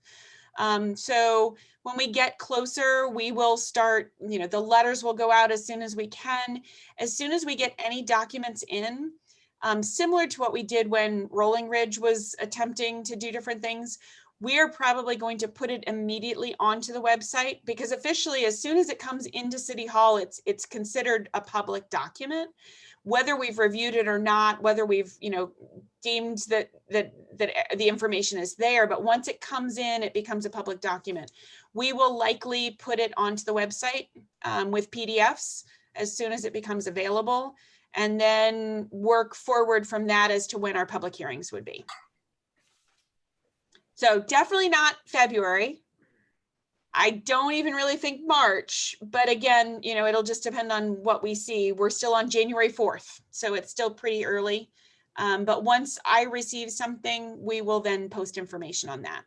So when we get closer, we will start, the letters will go out as soon as we can. As soon as we get any documents in, similar to what we did when Rolling Ridge was attempting to do different things, we are probably going to put it immediately onto the website, because officially, as soon as it comes into City Hall, it's considered a public document, whether we've reviewed it or not, whether we've, deemed that the information is there. But once it comes in, it becomes a public document. We will likely put it onto the website with PDFs as soon as it becomes available, and then work forward from that as to when our public hearings would be. So definitely not February. I don't even really think March, but again, it'll just depend on what we see. We're still on January 4th, so it's still pretty early. But once I receive something, we will then post information on that.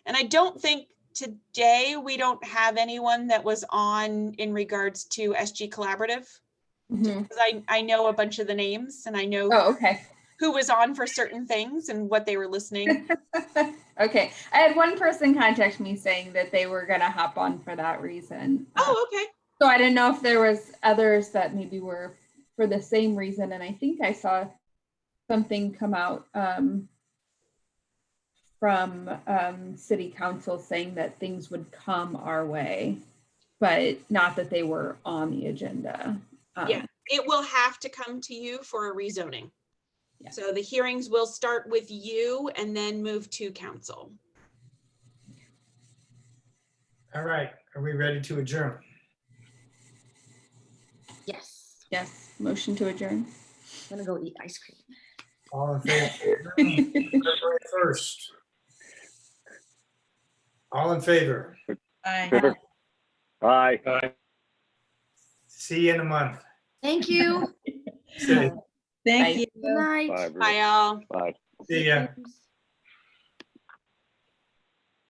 And I don't think today we don't have anyone that was on in regards to SG Collaborative. Mm-hmm. Because I know a bunch of the names, and I know okay. who was on for certain things and what they were listening. Okay. I had one person contact me saying that they were going to hop on for that reason. Oh, okay. So I didn't know if there was others that maybe were for the same reason. And I think I saw something come out from City Council saying that things would come our way, but not that they were on the agenda. Yeah, it will have to come to you for a rezoning. Yeah. So the hearings will start with you and then move to council. All right, are we ready to adjourn? Yes. Yes. Motion to adjourn. I'm gonna go eat ice cream. All in favor? February 1st. All in favor? Bye. Aye. See you in a month. Thank you. See Thank Bye. you. Good night. Bye, Bye, everyone. y'all. Bye. ya. Thanks.